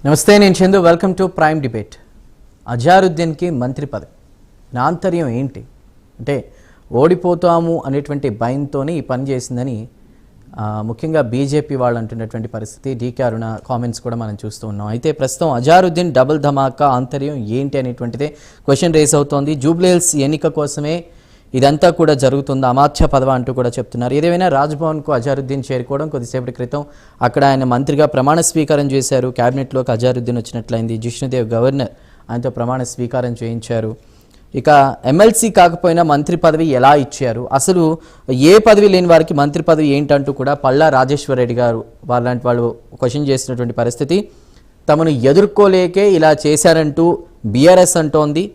నమస్తే, నేను Chandu. Welcome to prime debate. అజారుద్దీన్కి మంత్రి పదవి నా ఆంతర్యం ఏంటి అంటే ఓడిపోతాము అనేటువంటి భయంతోనే ఈ పని చేసిందని ముఖ్యంగా బీజేపీ వాళ్ళు అంటున్నటువంటి పరిస్థితి. డీకే అరుణ కామెంట్స్ కూడా మనం చూస్తూ ఉన్నాం. అయితే ప్రస్తుతం అజారుద్దీన్ డబుల్ ధమాకా ఆంతర్యం ఏంటి అనేటువంటిదే క్వశ్చన్ రేస్ అవుతోంది. జూబ్లీహిల్స్ ఎన్నిక కోసమే ఇదంతా కూడా జరుగుతుంది, అమాత్య పదవ అంటూ కూడా చెప్తున్నారు. ఏదేమైనా రాజ్భవన్కు అజారుద్దీన్ చేరుకోవడం, కొద్దిసేపటి క్రితం అక్కడ ఆయన మంత్రిగా ప్రమాణ స్వీకారం చేశారు. క్యాబినెట్లోకి అజారుద్దీన్ వచ్చినట్లయింది. జిష్ణుదేవ్ గవర్నర్ ఆయనతో ప్రమాణ స్వీకారం చేయించారు. ఇక ఎమ్మెల్సీ కాకపోయినా మంత్రి పదవి ఎలా ఇచ్చారు, అసలు ఏ పదవి లేని వారికి మంత్రి పదవి ఏంటంటూ కూడా పల్లా రాజేశ్వర్ రెడ్డి గారు వాళ్ళంటి వాళ్ళు క్వశ్చన్ చేసినటువంటి పరిస్థితి. తమను ఎదుర్కోలేకే ఇలా చేశారంటూ బీఆర్ఎస్ అంటోంది.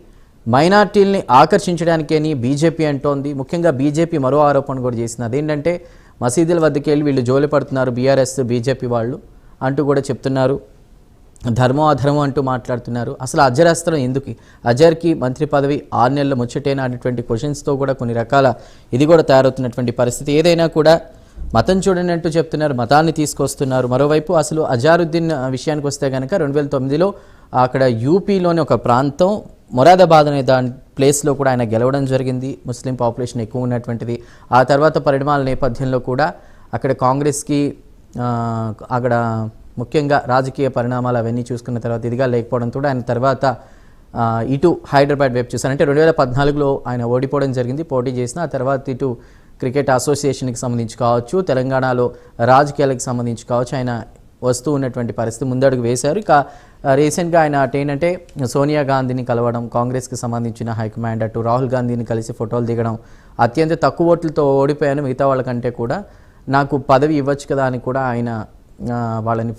మైనార్టీల్ని ఆకర్షించడానికేని బీజేపీ అంటోంది. ముఖ్యంగా బీజేపీ మరో ఆరోపణ కూడా చేసింది. అదేంటంటే మసీదుల వద్దకు వెళ్ళి వీళ్ళు జోలి పడుతున్నారు బీఆర్ఎస్ బీజేపీ వాళ్ళు అంటూ కూడా చెప్తున్నారు. ధర్మం అధర్మం అంటూ మాట్లాడుతున్నారు. అసలు అజరాస్త్రం ఎందుకు, అజర్కి మంత్రి పదవి 6 నెలల ముచ్చటేనా అనేటువంటి క్వశ్చన్స్తో కూడా కొన్ని రకాల ఇది కూడా తయారవుతున్నటువంటి పరిస్థితి. ఏదైనా కూడా మతం చూడండి అంటూ చెప్తున్నారు, మతాన్ని తీసుకొస్తున్నారు. మరోవైపు అసలు అజారుద్దీన్ విషయానికి వస్తే కనుక 2009లో అక్కడ యూపీలోని ఒక ప్రాంతం మొరాదాబాద్ అనే దాని ప్లేస్లో కూడా ఆయన గెలవడం జరిగింది. ముస్లిం పాపులేషన్ ఎక్కువ ఉన్నటువంటిది. ఆ తర్వాత పరిణామాల నేపథ్యంలో కూడా అక్కడ కాంగ్రెస్కి అక్కడ ముఖ్యంగా రాజకీయ పరిణామాలు అవన్నీ చూసుకున్న తర్వాత ఇదిగా లేకపోవడంతో ఆయన తర్వాత ఇటు హైదరాబాద్ వైపు చూశారు. అంటే 2014లో ఆయన ఓడిపోవడం జరిగింది, పోటీ చేసిన. ఆ తర్వాత ఇటు క్రికెట్ అసోసియేషన్కి సంబంధించి కావచ్చు, తెలంగాణలో రాజకీయాలకు సంబంధించి కావచ్చు, ఆయన వస్తూ ఉన్నటువంటి పరిస్థితి ముందడుగు వేశారు. ఇక రీసెంట్గా ఆయన ఏంటంటే సోనియా గాంధీని కలవడం, కాంగ్రెస్కి సంబంధించిన హైకమాండ్ అటు రాహుల్ గాంధీని కలిసి ఫోటోలు దిగడం, అత్యంత తక్కువ ఓట్లతో ఓడిపోయాను మిగతా వాళ్ళకంటే కూడా, నాకు పదవి ఇవ్వచ్చు కదా అని కూడా ఆయన వాళ్ళని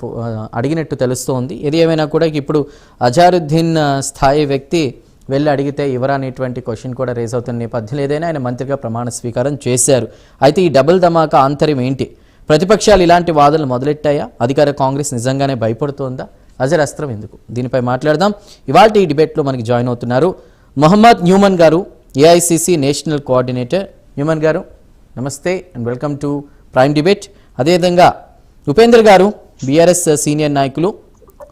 అడిగినట్టు తెలుస్తోంది. ఏది ఏమైనా కూడా ఇప్పుడు అజారుద్దీన్ స్థాయి వ్యక్తి వెళ్ళి అడిగితే ఇవ్వరా అనేటువంటి క్వశ్చన్ కూడా రేజ్ అవుతున్న నేపథ్యంలో ఏదైనా ఆయన మంత్రిగా ప్రమాణ స్వీకారం చేశారు. అయితే ఈ డబుల్ ధమాకా ఆంతర్యం ఏంటి? ప్రతిపక్షాలు ఇలాంటి వాదనలు మొదలెట్టాయా? అధికార కాంగ్రెస్ నిజంగానే భయపడుతోందా? అజర్ అస్త్రం ఎందుకు? దీనిపై మాట్లాడదాం. ఇవాళ ఈ డిబేట్లో మనకి జాయిన్ అవుతున్నారు మొహమ్మద్ న్యూమన్ గారు, ఏఐసిసి నేషనల్ కోఆర్డినేటర్. న్యూమన్ గారు నమస్తే and welcome to prime debate. అదేవిధంగా ఉపేంద్ర గారు, బీఆర్ఎస్ సీనియర్ నాయకులు.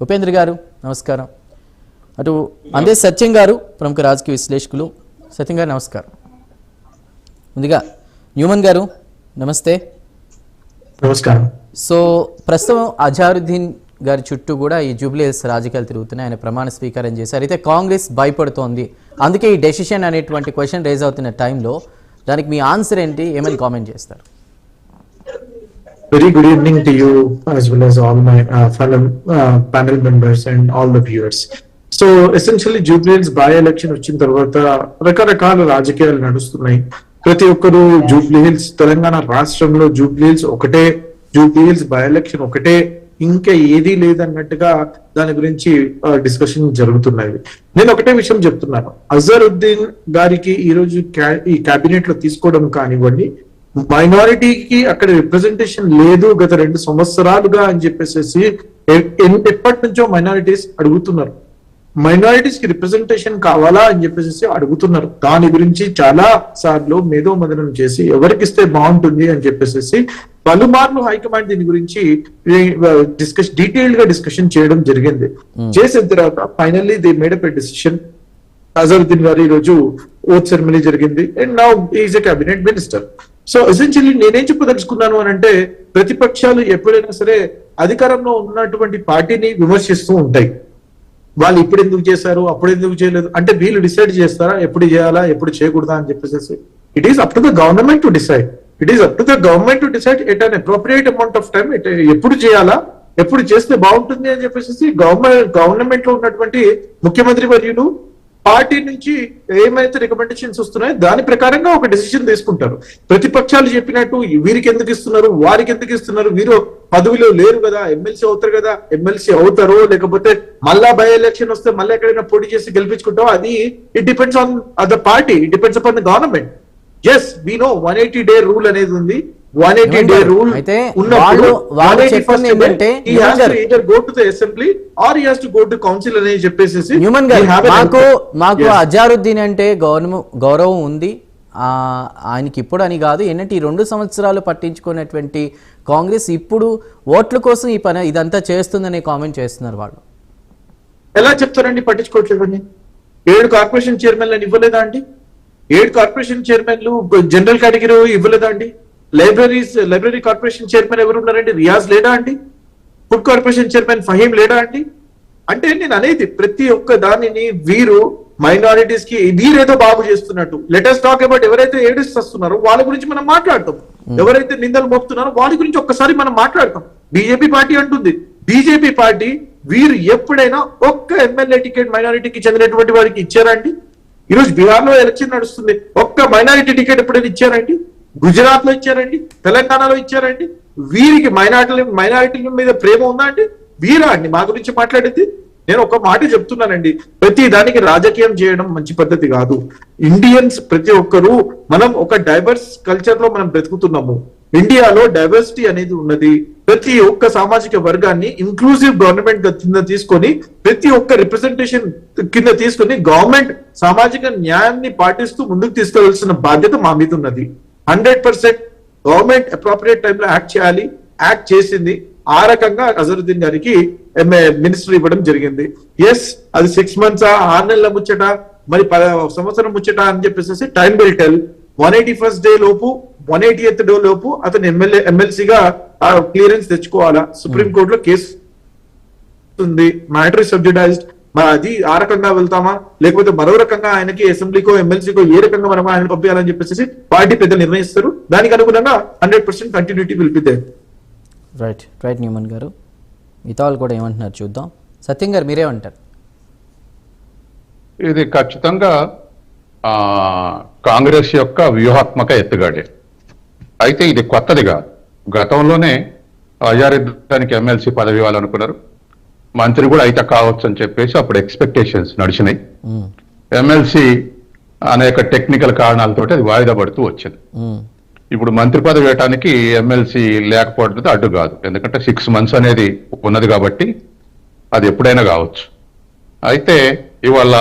ఉపేంద్ర గారు నమస్కారం. అటు అందే సత్యం గారు, ప్రముఖ రాజకీయ విశ్లేషకులు. సత్యం గారు నమస్కారం. ముందుగా న్యూమన్ గారు నమస్తే. నమస్కారం. సో ప్రస్తుతం అజారుద్దీన్ గారి చుట్టూ కూడా ఈ జూబ్లీహిల్స్ రాజకీయాలు తిరుగుతున్నాయి. ఆయన ప్రమాణ స్వీకారం చేశారు. అయితే కాంగ్రెస్ భయపడుతోంది, అందుకే ఈ డెసిషన్ అనేటువంటి క్వశ్చన్ రేజ్ అవుతున్న టైంలో దానికి మీ ఆన్సర్ ఏంటి, ఏమని కామెంట్ చేస్తారు? Very good evening to you as well as all my fellow panel members and all the viewers. So essentially Jubilee Hills by election వచ్చిన తర్వాత రకరకాల రాజకీయాలు నడుస్తున్నాయి. ప్రతి ఒక్కరు జూబ్లీహిల్స్ తెలంగాణ రాష్ట్రంలో జూబ్లీహిల్స్ బై ఎలక్షన్ ఒకటే, ఇంకా ఏదీ లేదన్నట్టుగా దాని గురించి డిస్కషన్ జరుగుతున్నాయి. నేను ఒకటే విషయం చెప్తున్నాను, అజరుద్దీన్ గారికి ఈ రోజు ఈ కేబినెట్ లో తీసుకోవడం కానివ్వండి, మైనారిటీకి అక్కడ రిప్రజెంటేషన్ లేదు గత 2 సంవత్సరాలుగా అని చెప్పేసి ఎప్పటి నుంచో మైనారిటీస్ అడుగుతున్నారు. మైనారిటీస్ కి రిప్రజెంటేషన్ కావాలా అని చెప్పేసి అడుగుతున్నారు. దాని గురించి చాలా సార్లు మేధోమథనం చేసి ఎవరికిస్తే బాగుంటుంది అని చెప్పేసి పలుమార్లు హైకమాండ్ దీని గురించి డీటెయిల్డ్ గా డిస్కషన్ చేయడం జరిగింది. చేసిన తర్వాత finally they made up a decision. Azharuddin గారు ఈ రోజు ఓత్ సెరమనీ జరిగింది and now is a cabinet minister. So essentially నేనేం చెప్పదలుచుకున్నాను అని అంటే, ప్రతిపక్షాలు ఎప్పుడైనా సరే అధికారంలో ఉన్నటువంటి పార్టీని విమర్శిస్తూ ఉంటాయి. వాళ్ళు ఇప్పుడు ఎందుకు చేశారు, అప్పుడు ఎందుకు చేయలేదు అంటే వీళ్ళు డిసైడ్ చేస్తారా ఎప్పుడు చేయాలా ఎప్పుడు చేయకూడదా అని చెప్పేసి? It is up to the government to decide. It is up to the government to decide at an appropriate amount of time, ఎప్పుడు చేయాలా ఎప్పుడు చేస్తే బాగుంటుంది అని చెప్పేసి గవర్నమెంట్ లో ఉన్నటువంటి ముఖ్యమంత్రి వర్యులు పార్టీ నుంచి ఏమైతే రికమెండేషన్స్ వస్తున్నాయో దాని ప్రకారంగా ఒక డెసిషన్ తీసుకుంటారు. ప్రతిపక్షాలు చెప్పినట్టు వీరికి ఎందుకు ఇస్తున్నారు, వారికి ఎందుకు ఇస్తున్నారు, వీరు పదవిలో లేరు కదా, ఎమ్మెల్సీ అవుతారు కదా, ఎమ్మెల్సీ అవుతారో లేకపోతే మళ్ళా బై ఎలక్షన్ వస్తే మళ్ళీ ఎక్కడైనా పోటీ చేసి గెలిపించుకుంటారో, అది it depends on the party, it depends upon the government. As we know 180 day rule అనేది ఉంది. 180 day రూల్ ఉన్నప్పుడు 181st day he has to either go to the assembly or he has to go to council అని చెప్పేసి. మాకు అజారుద్దీన్ అంటే గౌరవం ఉంది, ఆయనకి ఇప్పుడు అని కాదు, ఏంటంటే ఈ 2 సంవత్సరాలు పట్టించుకున్నటువంటి కాంగ్రెస్ ఇప్పుడు ఓట్ల కోసం ఈ పని ఇదంతా చేస్తుందనే కామెంట్ చేస్తున్నారు వాళ్ళు. ఎలా చెప్తారండి పట్టించుకోవట్లేదని? 7 కార్పొరేషన్ చైర్మన్లను ఇవ్వలేదా అండి? 7 కార్పొరేషన్ చైర్మన్లు జనరల్ కేటగిరీ ఇవ్వలేదా అండి? లైబ్రరీ కార్పొరేషన్ చైర్మన్ ఎవరు ఉన్నారండి? రియాజ్ లేడా అండి? ఫుడ్ కార్పొరేషన్ చైర్మన్ ఫహీం లేడా అండి? అంటే నేను అనేది ప్రతి ఒక్క దానిని వీరు మైనారిటీస్ కి వీరేదో బాగు చేస్తున్నట్టు. లెటెస్ట్ టాక్ అబౌట్ ఎవరైతే ఏడిస్ వస్తున్నారో వాళ్ళ గురించి మనం మాట్లాడతాం, ఎవరైతే నిందలు మోపుతున్నారో వాళ్ళ గురించి ఒక్కసారి మనం మాట్లాడతాం. బీజేపీ పార్టీ అంటుంది, బీజేపీ పార్టీ వీరు ఎప్పుడైనా ఒక్క ఎమ్మెల్యే టికెట్ మైనారిటీకి చెందినటువంటి వారికి ఇచ్చారా అండి? ఈరోజు బీహార్ లో ఎలక్షన్ నడుస్తుంది, ఒక్క మైనారిటీ టికెట్ ఎప్పుడైనా ఇచ్చారండి? గుజరాత్ లో ఇచ్చారండి? తెలంగాణలో ఇచ్చారండి? వీరికి మైనారిటీల మీద ప్రేమ ఉందా అండి? వీరా అండి మా గురించి మాట్లాడేది? నేను ఒక మాట చెప్తున్నానండి, ప్రతి దానికి రాజకీయం చేయడం మంచి పద్ధతి కాదు. ఇండియన్స్ ప్రతి ఒక్కరూ మనం ఒక డైవర్స్ కల్చర్ లో మనం బ్రతుకుతున్నాము. ఇండియాలో డైవర్సిటీ అనేది ఉన్నది. ప్రతి ఒక్క సామాజిక వర్గాన్ని ఇంక్లూజివ్ గవర్నమెంట్ కింద తీసుకొని, ప్రతి ఒక్క రిప్రజెంటేషన్ కింద తీసుకొని గవర్నమెంట్ సామాజిక న్యాయాన్ని పాటిస్తూ ముందుకు తీసుకెళ్లాల్సిన బాధ్యత మా మీద ఉన్నది. 100% గవర్నమెంట్ అప్రోప్రియేట్ టైంలో యాక్ట్ చేయాలి. యాక్ట్ చేసింది. ఆ రకంగా అజరుద్దీన్ గారికి మినిస్టర్ ఇవ్వడం జరిగింది. ఎస్, అది 6 months 6 నెలల ముచ్చట, మరి 10 సంవత్సరం ముచ్చట అని చెప్పేసి time will tell. 181st day లోపు 180th డే లోపు అతను ఎమ్మెల్సీగా క్లియరెన్స్ తెచ్చుకోవాలా. సుప్రీం కోర్టులో కేసు ఉంది, మ్యాటర్ సబ్జుడైజ్డ్. మరి అది ఆ రకంగా వెళ్తామా, లేకపోతే మరో రకంగా ఆయనకి అసెంబ్లీకో ఎమ్మెల్సీకో ఏ రకంగా మనం ఆయన పంపించాలని చెప్పేసి పార్టీ పెద్దలు నిర్ణయిస్తారు. దానికి అనుగుణంగా 100% continuity will be there. Right Numan గారు, మిగతా వాళ్ళు కూడా ఏమంటున్నారు చూద్దాం. సత్యం గారు మీరేమంటారు? ఇది ఖచ్చితంగా కాంగ్రెస్ యొక్క వ్యూహాత్మక ఎత్తుగడే. అయితే ఇది కొత్తదిగా, గతంలోనే అజారుద్దీన్కి ఎమ్మెల్సీ పదవి ఇవ్వాలనుకున్నారు, మంత్రి కూడా అయితే కావచ్చు అని చెప్పేసి అప్పుడు ఎక్స్పెక్టేషన్స్ నడిచినాయి. ఎమ్మెల్సీ అనేక టెక్నికల్ కారణాలతోటి అది వాయిదా పడుతూ వచ్చింది. ఇప్పుడు మంత్రి పదవి వేయటానికి ఎమ్మెల్సీ లేకపోవడం అడ్డు కాదు, ఎందుకంటే 6 months అనేది ఉన్నది కాబట్టి అది ఎప్పుడైనా కావచ్చు. అయితే ఇవాళ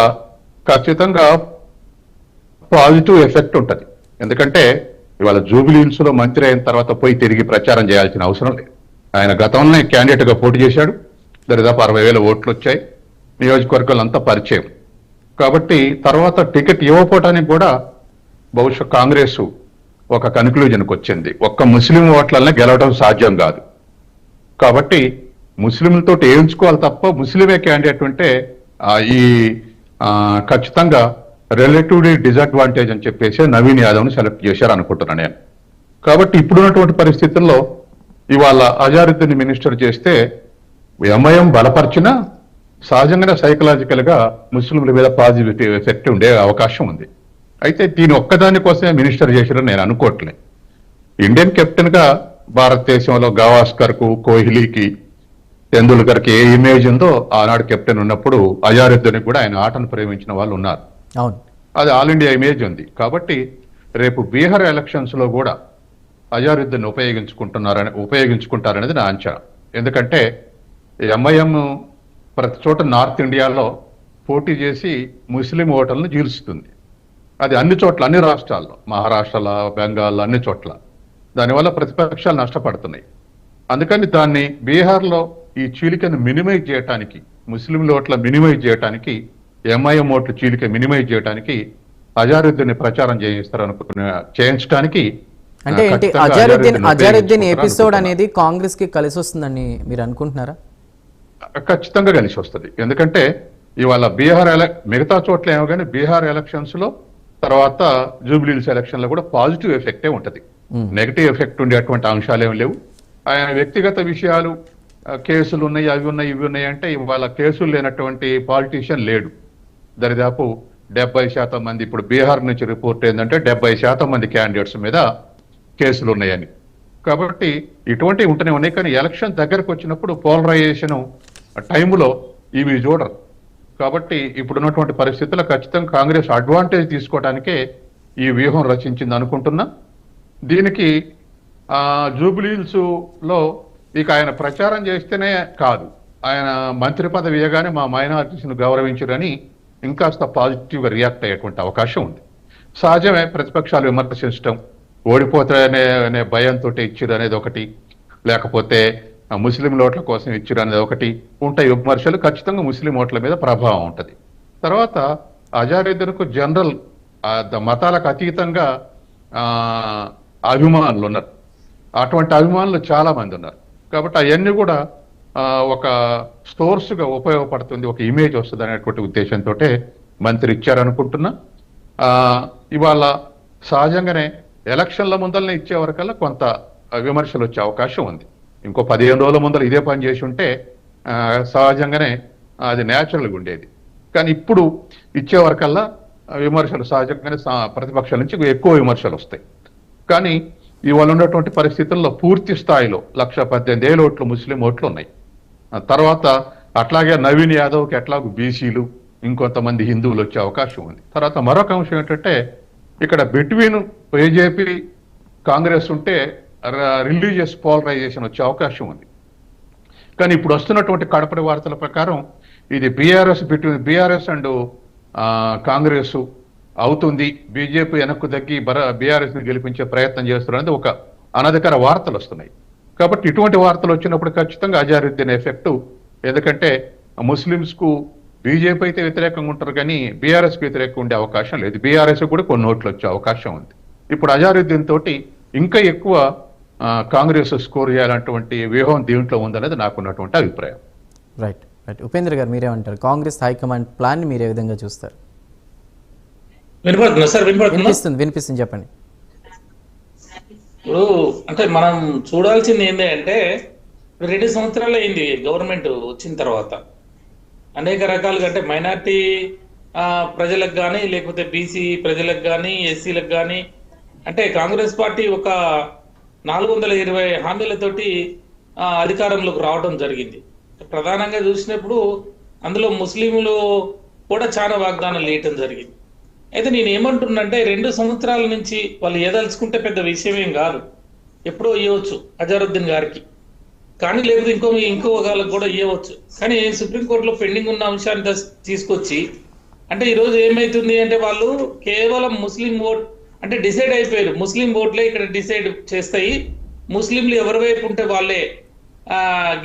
ఖచ్చితంగా పాజిటివ్ ఎఫెక్ట్ ఉంటుంది. ఎందుకంటే ఇవాళ జూబిలీహిల్స్ లో మంత్రి అయిన తర్వాత పోయి తిరిగి ప్రచారం చేయాల్సిన అవసరం లేదు. ఆయన గతంలోనే క్యాండిడేట్ గా పోటీ చేశాడు, దాదాపు 60,000 ఓట్లు వచ్చాయి, నియోజకవర్గాలు అంతా పరిచయం. కాబట్టి తర్వాత టికెట్ ఇవ్వకపోవటానికి కూడా బహుశా కాంగ్రెస్ ఒక కన్క్లూజన్కి వచ్చింది, ఒక్క ముస్లిం ఓట్లనే గెలవడం సాధ్యం కాదు. కాబట్టి ముస్లింలతో వేయించుకోవాలి తప్ప ముస్లిమే క్యాండిడేట్ ఉంటే ఈ ఖచ్చితంగా రిలేటివ్లీ డిసడ్వాంటేజ్ అని చెప్పేసి నవీన్ యాదవ్ని సెలెక్ట్ చేశారు అనుకుంటున్నాను నేను. కాబట్టి ఇప్పుడున్నటువంటి పరిస్థితుల్లో ఇవాళ అజారుద్దీన్ మినిస్టర్ చేస్తే ఎంఐఎం బలపరిచినా సహజంగానే సైకలాజికల్ గా ముస్లింల మీద పాజిటివ్ ఎఫెక్ట్ ఉండే అవకాశం ఉంది. అయితే దీని ఒక్కదాని కోసమే మినిస్టర్ చేశారని నేను అనుకోవట్లే. ఇండియన్ కెప్టెన్ గా భారతదేశంలో గవాస్కర్ కు, కోహ్లీకి, తెందుల్కర్ కి ఏ ఇమేజ్ ఉందో ఆనాడు కెప్టెన్ ఉన్నప్పుడు అజారుద్దీన్ కూడా ఆయన ఆటను ప్రేమించిన వాళ్ళు ఉన్నారు. అది ఆల్ ఇండియా ఇమేజ్ ఉంది. కాబట్టి రేపు బీహార్ ఎలక్షన్స్ లో కూడా అజారుద్దీన్ ఉపయోగించుకుంటారనేది నా అంచనా. ఎందుకంటే ఎంఐఎం ప్రతి చోట నార్త్ ఇండియాలో పోటీ చేసి ముస్లిం ఓటర్లను చీల్చుతుంది. అది అన్ని చోట్ల, అన్ని రాష్ట్రాల్లో, మహారాష్ట్రలో, బెంగాల్లో, అన్ని చోట్ల. దానివల్ల ప్రతిపక్షాలు నష్టపడుతున్నాయి. అందుకని దాన్ని బీహార్లో ఈ చీలికను మినిమైజ్ చేయడానికి, ముస్లింల ఓట్ల మినిమైజ్ చేయడానికి, ఎంఐఎం ఓట్ల చీలిక మినిమైజ్ చేయడానికి అజారుద్దీన్ ప్రచారం చేయించడానికి అంటే ఏంటి అజారుద్దీన్ ఎపిసోడ్ అనేది కాంగ్రెస్ కి కలిసి వస్తుందని మీరు అనుకుంటున్నారా? ఖచ్చితంగా కలిసి వస్తుంది. ఎందుకంటే ఇవాళ బీహార్ మిగతా చోట్ల ఏమో కానీ బీహార్ ఎలక్షన్స్ లో తర్వాత జూబ్లీహిల్స్ ఎలక్షన్ లో కూడా పాజిటివ్ ఎఫెక్టే ఉంటది. నెగటివ్ ఎఫెక్ట్ ఉండేటువంటి అంశాలు ఏమి లేవు. ఆయన వ్యక్తిగత విషయాలు, కేసులు ఉన్నాయి, అవి ఉన్నాయి, ఇవి ఉన్నాయి అంటే ఇవాళ కేసులు లేనటువంటి పాలిటీషియన్ లేడు. దరిదాపు 70% మంది, ఇప్పుడు బీహార్ నుంచి రిపోర్ట్ ఏంటంటే 70% మంది క్యాండిడేట్స్ మీద కేసులు ఉన్నాయని. కాబట్టి ఇటువంటివి ఉంటూనే ఉన్నాయి. కానీ ఎలక్షన్ దగ్గరకు వచ్చినప్పుడు పోలరైజేషన్ టైంలో ఇవి చూడరు. కాబట్టి ఇప్పుడున్నటువంటి పరిస్థితుల్లో ఖచ్చితంగా కాంగ్రెస్ అడ్వాంటేజ్ తీసుకోవడానికే ఈ వ్యూహం రచించింది అనుకుంటున్నా. దీనికి జూబ్లీహిల్స్ లో ఇక ఆయన ప్రచారం చేస్తేనే కాదు, ఆయన మంత్రి పదవి ఇవ్వగానే మా మైనారిటీస్ను గౌరవించరని ఇంకాస్త పాజిటివ్ గా రియాక్ట్ అయ్యేటువంటి అవకాశం ఉంది. సహజమే ప్రతిపక్షాలు విమర్శించడం, ఓడిపోతాయనే భయంతో ఇచ్చిరు అనేది ఒకటి, లేకపోతే ముస్లిం ఓట్ల కోసం ఇచ్చారు అనేది ఒకటి ఉంటాయి విమర్శలు. ఖచ్చితంగా ముస్లిం ఓట్ల మీద ప్రభావం ఉంటుంది. తర్వాత అజారుద్దీన్కు జనరల్ మతాలకు అతీతంగా అభిమానులు ఉన్నారు. అటువంటి అభిమానులు చాలా మంది ఉన్నారు. కాబట్టి అవన్నీ కూడా ఒక స్టోర్స్గా ఉపయోగపడుతుంది, ఒక ఇమేజ్ వస్తుంది అనేటువంటి ఉద్దేశంతో మంత్రి ఇచ్చారనుకుంటున్నా. ఇవాళ సహజంగానే ఎలక్షన్ల ముందరనే ఇచ్చే వరకల్లా కొంత విమర్శలు వచ్చే అవకాశం ఉంది. ఇంకో 15 రోజుల ముందర ఇదే పని చేసి ఉంటే సహజంగానే అది న్యాచురల్గా ఉండేది. కానీ ఇప్పుడు ఇచ్చే వరకల్లా విమర్శలు సహజంగానే ప్రతిపక్షాల నుంచి ఎక్కువ విమర్శలు వస్తాయి. కానీ ఇవాళ ఉన్నటువంటి పరిస్థితుల్లో పూర్తి స్థాయిలో 118,000 ఓట్లు ముస్లిం ఓట్లు ఉన్నాయి. తర్వాత అట్లాగే నవీన్ యాదవ్కి ఎట్లాగూ బీసీలు, ఇంకొంతమంది హిందువులు వచ్చే అవకాశం ఉంది. తర్వాత మరొక అంశం ఏంటంటే ఇక్కడ బిట్వీన్ బీజేపీ కాంగ్రెస్ ఉంటే రిలీజియస్ పోలరైజేషన్ వచ్చే అవకాశం ఉంది. కానీ ఇప్పుడు వస్తున్నటువంటి కడపటి వార్తల ప్రకారం ఇది బిట్వీన్ బీఆర్ఎస్ అండ్ కాంగ్రెస్ అవుతుంది, బీజేపీ వెనక్కు తగ్గి బీఆర్ఎస్ ని గెలిపించే ప్రయత్నం చేస్తున్నది ఒక అనధికార వార్తలు వస్తున్నాయి. కాబట్టి ఇటువంటి వార్తలు వచ్చినప్పుడు ఖచ్చితంగా అజారుద్దీన్ ఎఫెక్ట్. ఎందుకంటే ముస్లింస్ కు బీజేపీ అయితే వ్యతిరేకంగా ఉంటారు కానీ బీఆర్ఎస్ కు వ్యతిరేకంగా ఉండే అవకాశం లేదు. బీఆర్ఎస్ కూడా కొన్ని ఓట్లు వచ్చే అవకాశం ఉంది. ఇప్పుడు అజారుద్దీన్ తోటి ఇంకా ఎక్కువ కాంగ్రెస్ స్కోర్ చేయాలన్నటువంటి వ్యూహం దీంట్లో ఉందనేది నాకున్నటువంటి అభిప్రాయం. రైట్ రైట్ ఉపేంద్ర గారు మీరేమంటారు? కాంగ్రెస్ హైకమాండ్ ప్లాన్ మీరు ఏ విధంగా చూస్తారు? వినిపిస్తుంది చెప్పండి. ఇప్పుడు అంటే మనం చూడాల్సింది ఏంటంటే 2 సంవత్సరాలు అయింది గవర్నమెంట్ వచ్చిన తర్వాత. అనేక రకాలుగా అంటే మైనార్టీ ప్రజలకు కానీ లేకపోతే బీసీ ప్రజలకు కానీ ఎస్సీలకు కానీ అంటే కాంగ్రెస్ పార్టీ ఒక 420 హామీలతోటి అధికారంలోకి రావడం జరిగింది. ప్రధానంగా చూసినప్పుడు అందులో ముస్లింలు కూడా చాలా వాగ్దానాలు వేయటం జరిగింది. అయితే నేను ఏమంటున్నంటే 2 సంవత్సరాల నుంచి వాళ్ళు ఏదలుచుకుంటే పెద్ద విషయం ఏం కాదు, ఎప్పుడో ఇవ్వచ్చు అజారుద్దీన్ గారికి, కానీ లేకపోతే ఇంకో వాళ్ళకి కూడా ఇవ్వచ్చు. కానీ సుప్రీంకోర్టులో పెండింగ్ ఉన్న అంశాన్ని తీసుకొచ్చి అంటే ఈరోజు ఏమైతుంది అంటే వాళ్ళు కేవలం ముస్లిం ఓట్ అంటే డిసైడ్ అయిపోయారు, ముస్లిం ఓట్లే ఇక్కడ డిసైడ్ చేస్తాయి, ముస్లింలు ఎవరి వైపు ఉంటే వాళ్ళే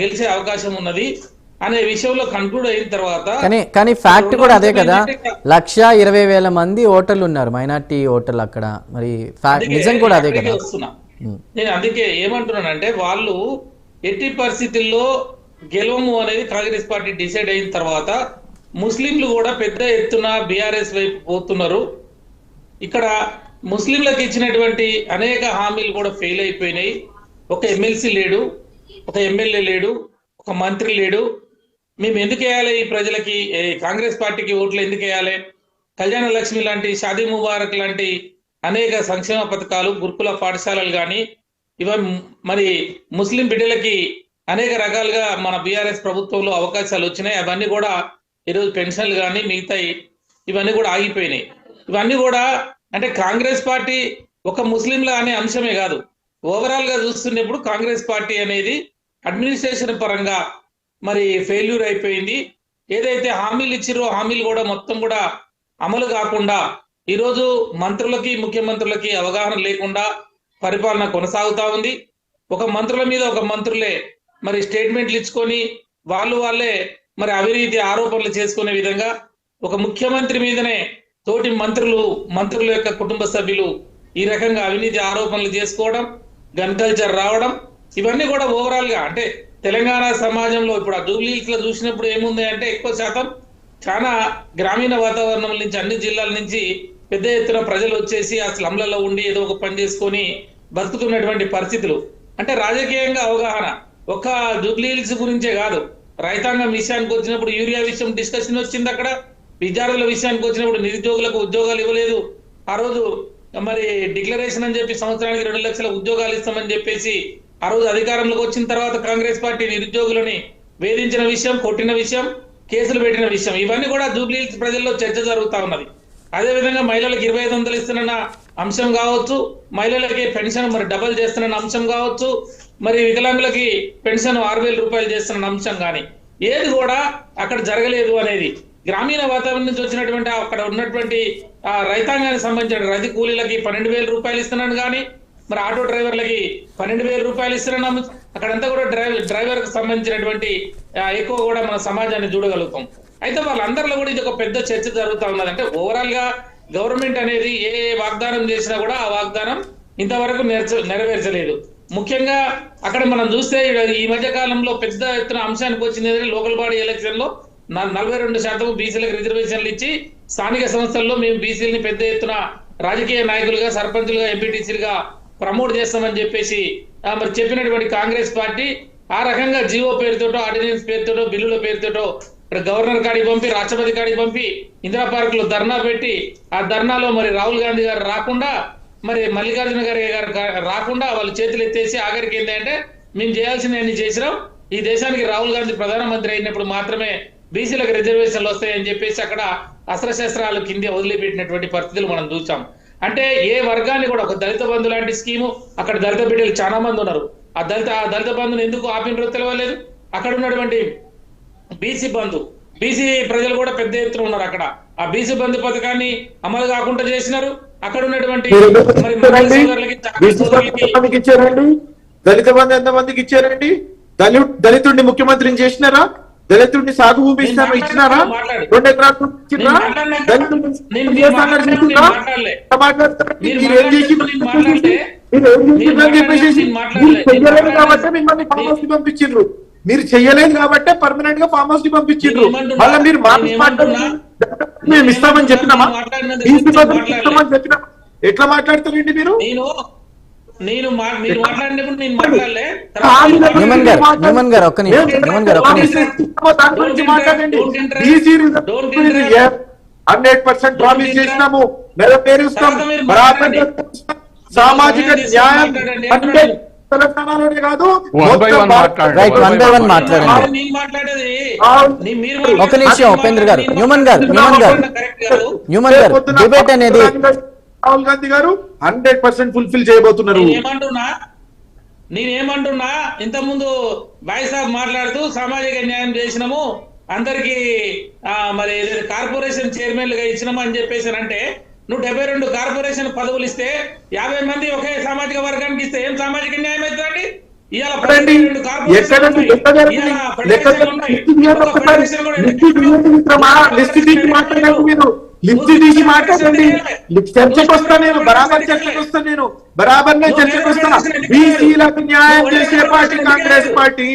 గెలిచే అవకాశం ఉన్నది అనే విషయంలో కన్క్లూడ్ అయిన తర్వాత కానీ ఫ్యాక్ట్ కూడా అదే కదా, 120,000 మంది ఓటర్లు ఉన్నారు, మైనార్టీ ఓటర్లు అక్కడ. మరి నిజం కూడా అదే కదా. నేను అందుకే ఏమంటున్నానంటే వాళ్ళు ఎట్టి పరిస్థితుల్లో గెలవము అనేది కాంగ్రెస్ పార్టీ డిసైడ్ అయిన తర్వాత ముస్లింలు కూడా పెద్ద ఎత్తున బీఆర్ఎస్ వైపు పోతున్నారు. ఇక్కడ ముస్లింలకు ఇచ్చినటువంటి అనేక హామీలు కూడా ఫెయిల్ అయిపోయినాయి. ఒక ఎమ్మెల్సీ లేడు, ఒక ఎమ్మెల్యే లేడు, ఒక మంత్రి లేడు. మేము ఎందుకు వేయాలి ఈ ప్రజలకి, కాంగ్రెస్ పార్టీకి ఓట్లు ఎందుకు వేయాలి? కళ్యాణ లక్ష్మి లాంటి, షాదీ ముబారక్ లాంటి అనేక సంక్షేమ పథకాలు, గురుకుల పాఠశాలలు కానీ ఇవన్నీ మరి ముస్లిం బిడ్డలకి అనేక రకాలుగా మన బీఆర్ఎస్ ప్రభుత్వంలో అవకాశాలు వచ్చినాయి. అవన్నీ కూడా ఈరోజు పెన్షన్లు కానీ మిగతా ఇవన్నీ కూడా ఆగిపోయినాయి. ఇవన్నీ కూడా అంటే కాంగ్రెస్ పార్టీ ఒక ముస్లింల అనే అంశమే కాదు, ఓవరాల్ గా చూస్తున్నప్పుడు కాంగ్రెస్ పార్టీ అనేది అడ్మినిస్ట్రేషన్ పరంగా మరి ఫెయిల్యూర్ అయిపోయింది. ఏదైతే హామీలు ఇచ్చిరో హామీలు కూడా మొత్తం కూడా అమలు కాకుండా ఈరోజు మంత్రులకి ముఖ్యమంత్రులకి అవగాహన లేకుండా పరిపాలన కొనసాగుతా ఉంది. ఒక మంత్రుల మీద ఒక మంత్రులే మరి స్టేట్మెంట్లు ఇచ్చుకొని వాళ్ళే మరి అవినీతి ఆరోపణలు చేసుకునే విధంగా ఒక ముఖ్యమంత్రి మీదనే తోటి మంత్రుల యొక్క కుటుంబ సభ్యులు ఈ రకంగా అవినీతి ఆరోపణలు చేసుకోవడం, గన్ కల్చర్ రావడం, ఇవన్నీ కూడా ఓవరాల్ గా అంటే తెలంగాణ సమాజంలో ఇప్పుడు ఆ జూబ్లీహిల్స్ లో చూసినప్పుడు ఏముంది అంటే ఎక్కువ శాతం చాలా గ్రామీణ వాతావరణం నుంచి అన్ని జిల్లాల నుంచి పెద్ద ఎత్తున ప్రజలు వచ్చేసి ఆ స్లమ్లలో ఉండి ఏదో ఒక పని చేసుకొని బతుకుతున్నటువంటి పరిస్థితులు. అంటే రాజకీయంగా అవగాహన ఒక జూబ్లీహిల్స్ గురించే కాదు, రైతాంగం విషయానికి వచ్చినప్పుడు యూరియా విషయం డిస్కషన్ వచ్చింది, అక్కడ విద్యార్థుల విషయానికి వచ్చినప్పుడు నిరుద్యోగులకు ఉద్యోగాలు ఇవ్వలేదు. ఆ రోజు మరి డిక్లరేషన్ అని చెప్పి సంవత్సరానికి 2 లక్షల ఉద్యోగాలు ఇస్తామని చెప్పేసి ఆ రోజు అధికారంలోకి వచ్చిన తర్వాత కాంగ్రెస్ పార్టీ నిరుద్యోగులని వేధించిన విషయం, కొట్టిన విషయం, కేసులు పెట్టిన విషయం, ఇవన్నీ కూడా జూబ్లీహిల్స్ ప్రజల్లో చర్చ జరుగుతా ఉన్నది. అదేవిధంగా మహిళలకు 2500 ఇస్తున్న అంశం కావచ్చు, మహిళలకి పెన్షన్ మరి డబల్ చేస్తున్న అంశం కావచ్చు, మరి వికలాంగులకి పెన్షన్ 6,000 రూపాయలు చేస్తున్న అంశం కానీ ఏది కూడా అక్కడ జరగలేదు అనేది గ్రామీణ వాతావరణం నుంచి వచ్చినటువంటి అక్కడ ఉన్నటువంటి రైతాంగానికి సంబంధించిన రైతు కూలీలకి 12,000 రూపాయలు ఇస్తున్నాను కానీ మరి ఆటో డ్రైవర్లకి 12,000 రూపాయలు ఇస్తున్నాం. అక్కడంతా కూడా డ్రైవర్ కు సంబంధించినటువంటి ఎక్కువ కూడా మన సమాజాన్ని చూడగలుగుతాం. అయితే వాళ్ళందరిలో కూడా ఇది ఒక పెద్ద చర్చ జరుగుతూ ఉన్నది. అంటే ఓవరాల్ గా గవర్నమెంట్ అనేది ఏ వాగ్దానం చేసినా కూడా ఆ వాగ్దానం ఇంతవరకు నెరవేర్చలేదు. ముఖ్యంగా అక్కడ మనం చూస్తే ఈ మధ్య కాలంలో పెద్ద ఎత్తున అంశానికి వచ్చింది ఏంటంటే లోకల్ బాడీ ఎలక్షన్ లో 42% బీసీలకు రిజర్వేషన్లు ఇచ్చి స్థానిక సంస్థల్లో మేము బీసీలని పెద్ద ఎత్తున రాజకీయ నాయకులుగా, సర్పంచులుగా, ఎంపీటీసీలుగా ప్రమోట్ చేస్తామని చెప్పేసి మరి చెప్పినటువంటి కాంగ్రెస్ పార్టీ ఆ రకంగా జీవో పేరుతోటో, ఆర్డినెన్స్ పేరుతోటో, బిల్లుల పేరుతోటో గవర్నర్ కాడికి పంపి, రాష్ట్రపతి కాడికి పంపి, ఇందిరా పార్క్ లో ధర్నా పెట్టి ఆ ధర్నాలో మరి రాహుల్ గాంధీ గారు రాకుండా, మరి మల్లికార్జున గారు రాకుండా వాళ్ళు చేతులు ఎత్తేసి ఆఖరికి ఏంటంటే మేము చేయాల్సినవన్నీ చేసినాం, ఈ దేశానికి రాహుల్ గాంధీ ప్రధానమంత్రి అయినప్పుడు మాత్రమే బీసీలకు రిజర్వేషన్లు వస్తాయని చెప్పేసి అక్కడ అస్త్రశస్త్రాలు కింద వదిలిపెట్టినటువంటి పరిస్థితులు మనం చూసాం. అంటే ఏ వర్గాన్ని కూడా ఒక దళిత బంధు లాంటి స్కీము, అక్కడ దళిత బిడ్డలు చాలా మంది ఉన్నారు, ఆ దళిత బంధుని ఎందుకు ఆపినరో తెలియలేదు. అక్కడ ఉన్నటువంటి బీసీ ప్రజలు కూడా పెద్ద ఎత్తున ఉన్నారు. అక్కడ ఆ బీసీ బంధు పథకాన్ని అమలు కాకుండా చేసినారు. అక్కడ ఉన్నటువంటి దళిత బంధు ఎంతమందికి ఇచ్చారండి? దళితుడిని ముఖ్యమంత్రిని చేసినారా? దళితుడిని సాగు భూమి ఇచ్చినారా? 2 ఎకరాలు పంపించారు. మీరు చెయ్యలేదు కాబట్టి పర్మనెంట్ గా ఫామ్ హౌస్ కి పంపించారు. మళ్ళీ మీరు మేము ఇస్తామని చెప్పినామా? చెప్పినా ఎట్లా మాట్లాడతారండి మీరు? న్యూమన్ గారు ఒక్క నిమిషం. 100% ప్రామిస్ చేసినాము, నెరవేరుస్తాం. సామాజిక న్యాయం తెలంగాణలోనే కాదు, ఒక నిమిషం ఉపేంద్ర గారు. న్యూమన్ గారు డిబేట్ అనేది రాహుల్ గాంధీ గారు 100% ఫుల్ఫిల్ చేయబోతున్నారు. నేనేమంటున్నా ఇంతకుముందు బాయ్ సాబ్ మాట్లాడుతూ సామాజిక న్యాయం చేసినాము, అందరికి మరి కార్పొరేషన్ చైర్మన్లుగా ఇచ్చినాము అని చెప్పేసి అంటే, నువ్వు 72 కార్పొరేషన్ పదవులు ఇస్తే 50 మంది ఒకే సామాజిక వర్గానికి ఇస్తే ఏం సామాజిక న్యాయం అవుతుందండి? లిస్ట్ తీసి మాట్లాడండి. చర్చకు వస్తా నేను, చర్చకు వస్తా. బీసీలకు న్యాయం చేసే పార్టీ కాంగ్రెస్ పార్టీ.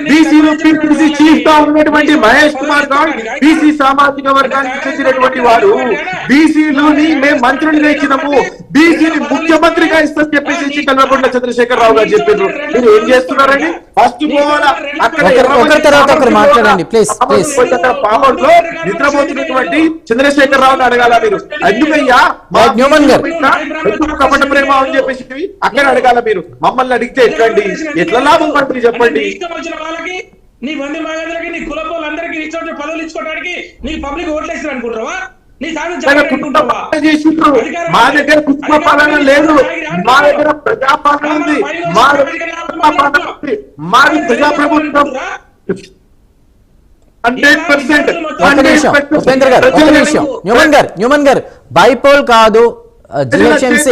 బీసీలు పిసిసి చీఫ్ గా ఉన్నటువంటి మహేష్ కుమార్ గౌడ్ బీసీ సామాజిక వర్గానికి చెందినటువంటి వారు. బీసీలని మేము మంత్రులు ఇచ్చినాము, బీసీని ముఖ్యమంత్రిగా ఇస్తామని చెప్పేసి కల్వకుంట్ల చంద్రశేఖర్ రావు గారు చెప్పారు. మీరు ఏం చేస్తున్నారండి? ఫస్ట్ మాట్లాడండి ప్లీజ్. పావర్లో నిద్రపోతున్నటువంటి చంద్రశేఖర్ రావు అడగాల మీరు. ఎందుకయ్యా కపట ప్రేమ అని చెప్పేసి అక్కడ అడగాల మీరు. మమ్మల్ని అడిగితే ఎట్లండి? ఎట్లా లాభం మంత్రి చెప్పండి? నీ మంది మగందరికి, నీ కులపోలందరికీ ఇచ్చే పదవులు ఇచ్చుకోవడానికి నీ పబ్లిక్ ఓట్లేస్తారు అనుకుంటావా? మా దగ్గర కుటుంబ పాలన లేదు, మా దగ్గర ప్రజాపాలన ఉంది, మాది ప్రజాప్రభుత్వం. 100%. న్యూమన్ గారు బైపోల్ కాదు, జిహెచ్ఎంసీ.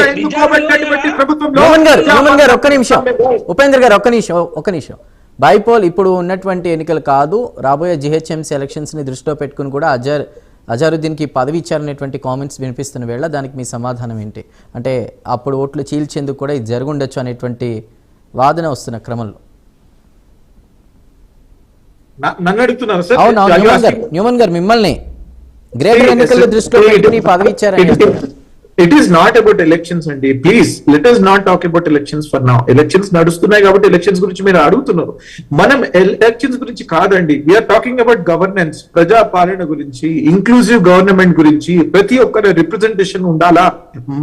న్యూమన్ గారు ఒక్క నిమిషం. ఉపేంద్ర గారు ఒక్క నిమిషం. బైపోల్ ఇప్పుడు ఉన్నటువంటి ఎన్నికలు కాదు, రాబోయే జిహెచ్ఎంసీ ఎలక్షన్స్ ని దృష్టిలో పెట్టుకుని కూడా అజారుద్దీన్కి పదవి ఇచ్చారనేటువంటి కామెంట్స్ వినిపిస్తున్న వేళ దానికి మీ సమాధానం ఏంటి? అంటే అప్పుడు ఓట్లు చీల్చేందుకు కూడా ఇది జరుగుండొచ్చు అనేటువంటి వాదన వస్తున్న క్రమంలో. నన్ను అడుగుతున్నారు సార్? అవును, న్యూమన్ గారు మిమ్మల్ని గ్రేటర్ ఎన్నికల దృష్టిలో పెట్టుకుని పదవి ఇచ్చారని. It is not about elections అండి. Please let us not talk about elections for now. Elections నడుస్తున్నాయి కాబట్టి ఎలక్షన్స్ గురించి మీరు అడుగుతున్నారు. మనం ఎలక్షన్స్ గురించి కాదండి. వీఆర్ టాకింగ్ అబౌట్ గవర్నెన్స్, ప్రజా పాలన గురించి, ఇంక్లూజివ్ గవర్నమెంట్ గురించి. ప్రతి ఒక్కరి రిప్రజెంటేషన్ ఉండాలా.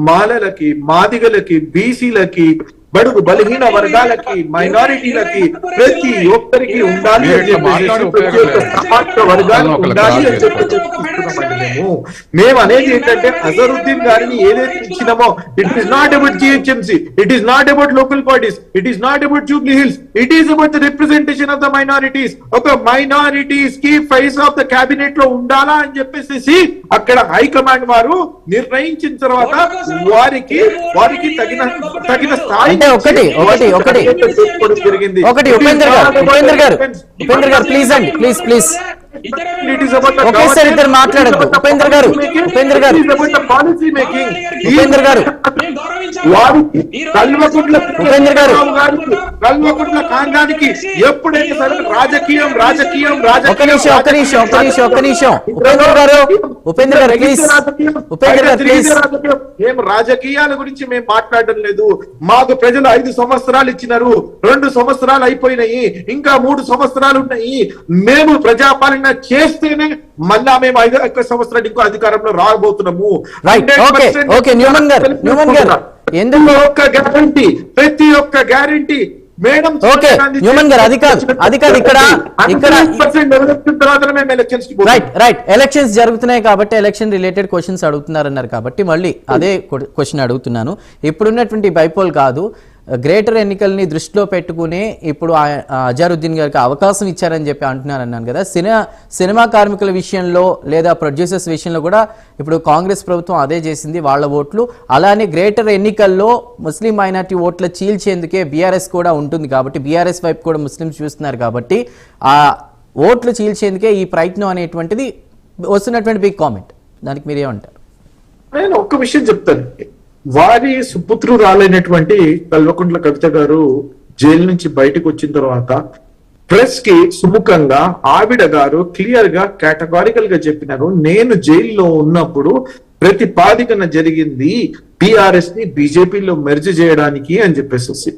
మాలలకి, మాదిగలకి, బీసీలకి, బడుగు బలహీన వర్గాలకి, మైనారిటీలకి, ప్రతి ఒక్కరికి ఉండాలి అని చెప్పేసి, ప్రతి ఒక్క సమాజ వర్గానికి ఉండాలి అని చెప్పేసి మేము అనేది ఏంటంటే, అజరుద్దీన్ గారిని ఏదైతే ఇచ్చినామో, it is not about GHMC, it is not about local bodies, it is not about Jubilee Hills, it is about the representation of the minorities. ఒక మైనారిటీస్ కి ఫైస్ ఆఫ్ ద క్యాబినెట్ లో ఉండాలా అని చెప్పేసి అక్కడ హైకమాండ్ వారు నిర్ణయించిన తర్వాత వారికి తగిన స్థాయి జరిగింది. ఉపేంద్ర గారు ప్లీజ్ అండి, ప్లీజ్ ఓకే సార్, ఇద్దరు మాట్లాడద్దు. ఉపేంద్ర గారు పాలసీ మేకింగ్. ఉపేంద్ర గారు కల్వకుంట్ల కాండానికి ఎప్పుడైతే సరే రాజకీయం ఒక్క నిమిషం ఉపేంద్ర గారు ప్లీజ్. మేము రాజకీయాల గురించి మేము మాట్లాడడం లేదు. మాకు ప్రజలు 5 సంవత్సరాలు ఇచ్చినారు, 2 సంవత్సరాలు అయిపోయినాయి, ఇంకా 3 సంవత్సరాలు ఉన్నాయి. మేము ప్రజాపాలన చేస్తేనే మళ్ళా మేము 5 సంవత్సరాలు ఇంకో అధికారంలో రాబోతున్నాము. ఎందుకు ఒక్క గ్యారంటీ, ప్రతి ఒక్క గ్యారంటీ మేడం. అది కాదు ఇక్కడ రైట్. ఎలక్షన్స్ జరుగుతున్నాయి కాబట్టి ఎలక్షన్ రిలేటెడ్ క్వశ్చన్స్ అడుగుతున్నారన్నారు కాబట్టి మళ్ళీ అదే క్వశ్చన్ అడుగుతున్నాను. ఇప్పుడున్నటువంటి బైపోల్ కాదు, గ్రేటర్ ఎన్నికల్ని దృష్టిలో పెట్టుకుని ఇప్పుడు అజారుద్దీన్ గారికి అవకాశం ఇచ్చారని చెప్పి అంటున్నారన్నాను కదా. సినిమా కార్మికుల విషయంలో లేదా ప్రొడ్యూసర్స్ విషయంలో కూడా ఇప్పుడు కాంగ్రెస్ ప్రభుత్వం అదే చేసింది, వాళ్ళ ఓట్లు. అలానే గ్రేటర్ ఎన్నికల్లో ముస్లిం మైనార్టీ ఓట్ల చీల్చేందుకే బీఆర్ఎస్ కూడా ఉంటుంది కాబట్టి, బీఆర్ఎస్ వైపు కూడా ముస్లింస్ చూస్తున్నారు కాబట్టి ఆ ఓట్లు చీల్చేందుకే ఈ ప్రయత్నం అనేటువంటిది వస్తున్నటువంటి బిగ్ కామెంట్. దానికి మీరేమంటారు? నేను ఒక్క విషయం చెప్తాను. వారి సుపుత్రురాలైనటువంటి కల్వకుంట్ల కవిత గారు జైలు నుంచి బయటకు వచ్చిన తర్వాత ప్రెస్ కి సుముఖంగా ఆవిడ గారు క్లియర్ గా కేటగారికల్ గా చెప్పినారు, నేను జైల్లో ఉన్నప్పుడు ప్రతిపాదికన జరిగింది బీఆర్ఎస్ ని బీజేపీలో మెర్జ్ చేయడానికి అని చెప్పేసి,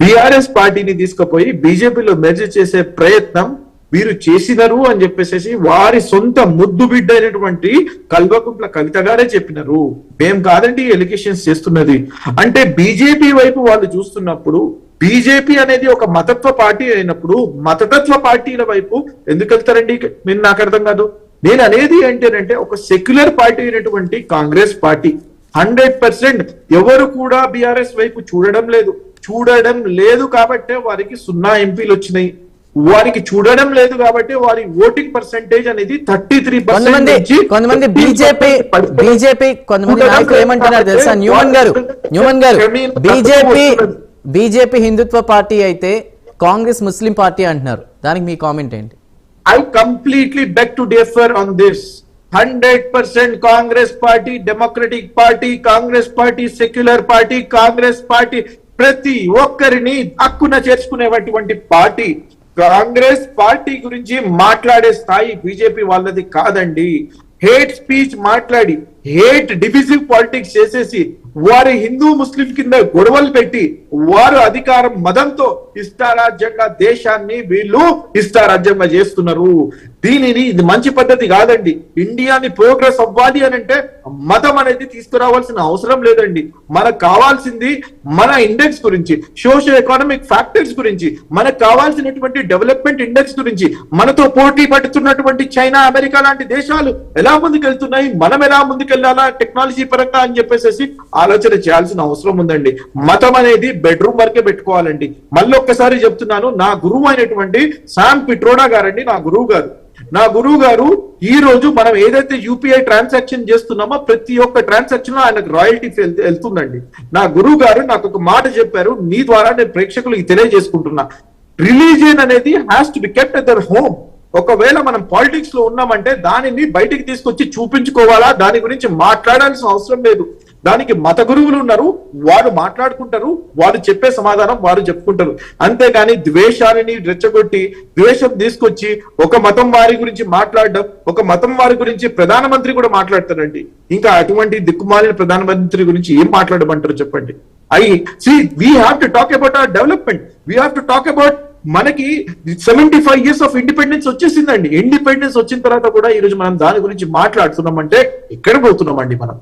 బీఆర్ఎస్ పార్టీని తీసుకుపోయి బీజేపీలో మెర్జ్ చేసే ప్రయత్నం వీరు చేసినారు అని చెప్పేసి వారి సొంత ముద్దు బిడ్డ అయినటువంటి కల్వకుంట్ల కవిత గారే చెప్పినారు. మేం కాదండి ఎలిగేషన్స్ చేస్తున్నది. అంటే బీజేపీ వైపు వాళ్ళు చూస్తున్నప్పుడు, బీజేపీ అనేది ఒక మతత్వ పార్టీ అయినప్పుడు మతతత్వ పార్టీల వైపు ఎందుకు వెళ్తారండి? మీరు నాకు అర్థం కాదు. నేను అనేది ఏంటంటే, ఒక సెక్యులర్ పార్టీ అయినటువంటి కాంగ్రెస్ పార్టీ 100% ఎవరు కూడా బీఆర్ఎస్ వైపు చూడడం లేదు కాబట్టే వారికి 0 ఎంపీలు వచ్చినాయి. వారికి చూడడం లేదు కాబట్టి వారి ఓటింగ్ పర్సెంటేజ్ అనేది 33%. కొంతమంది బీజేపీ కొంతమంది నాయకులు ఏమంటున్నారు తెలుసా? న్యూమన్ గారు బీజేపీ హిందుత్వ పార్టీ అయితే కాంగ్రెస్ ముస్లిం పార్టీ అంటున్నారు. దానికి మీ కామెంట్ ఏంటి? I completely beg to differ on this. 100% Congress party democratic party, Congress party secular party, Congress party ప్రతి ఒక్కరిని హక్కున చేర్చుకునేటువంటి పార్టీ. కాంగ్రెస్ పార్టీ గురించి మాట్లాడే స్థాయి బీజేపీ వాళ్ళది కాదండి. హేట్ స్పీచ్ మాట్లాడి, హేట్ డివిజివ్ పాలిటిక్స్ చేసేసి, వారి హిందూ ముస్లిం కింద గొడవలు పెట్టి వారు అధికారం మదంతో ఇష్టారాజ్యంగా దేశాన్ని వీళ్ళు ఇష్టారాజ్యంగా చేస్తున్నారు. దీనిని ఇది మంచి పద్ధతి కాదండి. ఇండియాని ప్రోగ్రెస్ అవ్వాలి అని అంటే మతం అనేది తీసుకురావాల్సిన అవసరం లేదండి. మనకు కావాల్సింది మన ఇండెక్స్ గురించి, సోషల్ ఎకనామిక్ ఫ్యాక్టర్స్ గురించి, మనకు కావాల్సినటువంటి డెవలప్మెంట్ ఇండెక్స్ గురించి, మనతో పోటీ పడుతున్నటువంటి చైనా, అమెరికా లాంటి దేశాలు ఎలా ముందుకెళ్తున్నాయి, మనం ఎలా ముందుకెళ్లాలా టెక్నాలజీ పరంగా అని చెప్పేసి ఆలోచన చేయాల్సిన అవసరం ఉందండి. మతం అనేది బెడ్రూమ్ వరకే పెట్టుకోవాలండి. మళ్ళీ ఒక్కసారి చెప్తున్నాను, నా గురువు అయినటువంటి శామ్ పిట్రోడా గారండి నా గురువు గారు ఈ రోజు మనం ఏదైతే యూపీఐ ట్రాన్సాక్షన్ చేస్తున్నామో ప్రతి ఒక్క ట్రాన్సాక్షన్ లో ఆయనకు రాయల్టీ వెళ్తుందండి. నా గురువు గారు నాకు ఒక మాట చెప్పారు, నీ ద్వారా నేను ప్రేక్షకులకు తెలియజేసుకుంటున్నా. రిలీజియన్ అనేది has to be kept at their home. ఒకవేళ మనం పాలిటిక్స్ లో ఉన్నామంటే దానిని బయటికి తీసుకొచ్చి చూపించుకోవాలా, దాని గురించి మాట్లాడాల్సిన అవసరం లేదు. దానికి మత గురువులు ఉన్నారు, వారు మాట్లాడుకుంటారు, వారు చెప్పే సమాధానం వారు చెప్పుకుంటారు. అంతేగాని ద్వేషాన్ని రెచ్చగొట్టి ద్వేషం తీసుకొచ్చి ఒక మతం వారి గురించి మాట్లాడడం, ఒక మతం వారి గురించి ప్రధానమంత్రి కూడా మాట్లాడతారండి. ఇంకా అటువంటి దిక్కుమాలిన ప్రధానమంత్రి గురించి ఏం మాట్లాడమంటారు చెప్పండి? We have to talk about our development. We have to talk about మనకి 75 years ఆఫ్ ఇండిపెండెన్స్ వచ్చేసిందండి. ఇండిపెండెన్స్ వచ్చిన తర్వాత కూడా ఈ రోజు మనం దాని గురించి మాట్లాడుతున్నామంటే ఎక్కడ పోతున్నామండి మనం?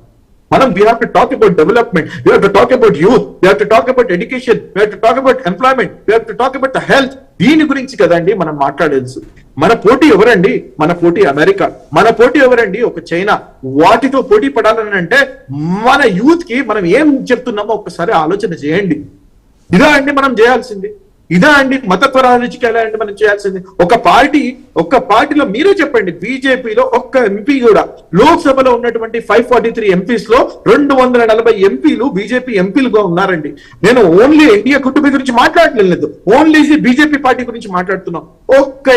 మనం we have to talk about development, we have to talk about youth, we have to talk about education, we have to talk about employment, we have to talk about the health. దీని గురించి కదండి మనం మాట్లాడాల్సి. మన పోటీ ఎవరండి? మన పోటీ అమెరికా. మన పోటీ ఎవరండి? ఒక చైనా. వాటితో పోటీ పడాలని అంటే మన యూత్ కి మనం ఏం చెప్తున్నామో ఒక్కసారి ఆలోచన చేయండి. ఇదా అండి మనం చేయాల్సింది? ఇదా అండి మతత్వ రాజకీయాలు మనం చేయాల్సింది? ఒక పార్టీలో మీరే చెప్పండి, బీజేపీలో ఒక్క ఎంపీ కూడా, లోక్సభలో ఉన్నటువంటి 543 ఎంపీస్ లో 240 ఎంపీలు బీజేపీ ఎంపీలుగా ఉన్నారండి. నేను ఓన్లీ ఎన్డీఏ కుటుంబం గురించి మాట్లాడలేదు, ఓన్లీ బీజేపీ పార్టీ గురించి మాట్లాడుతున్నాం. ఒక్క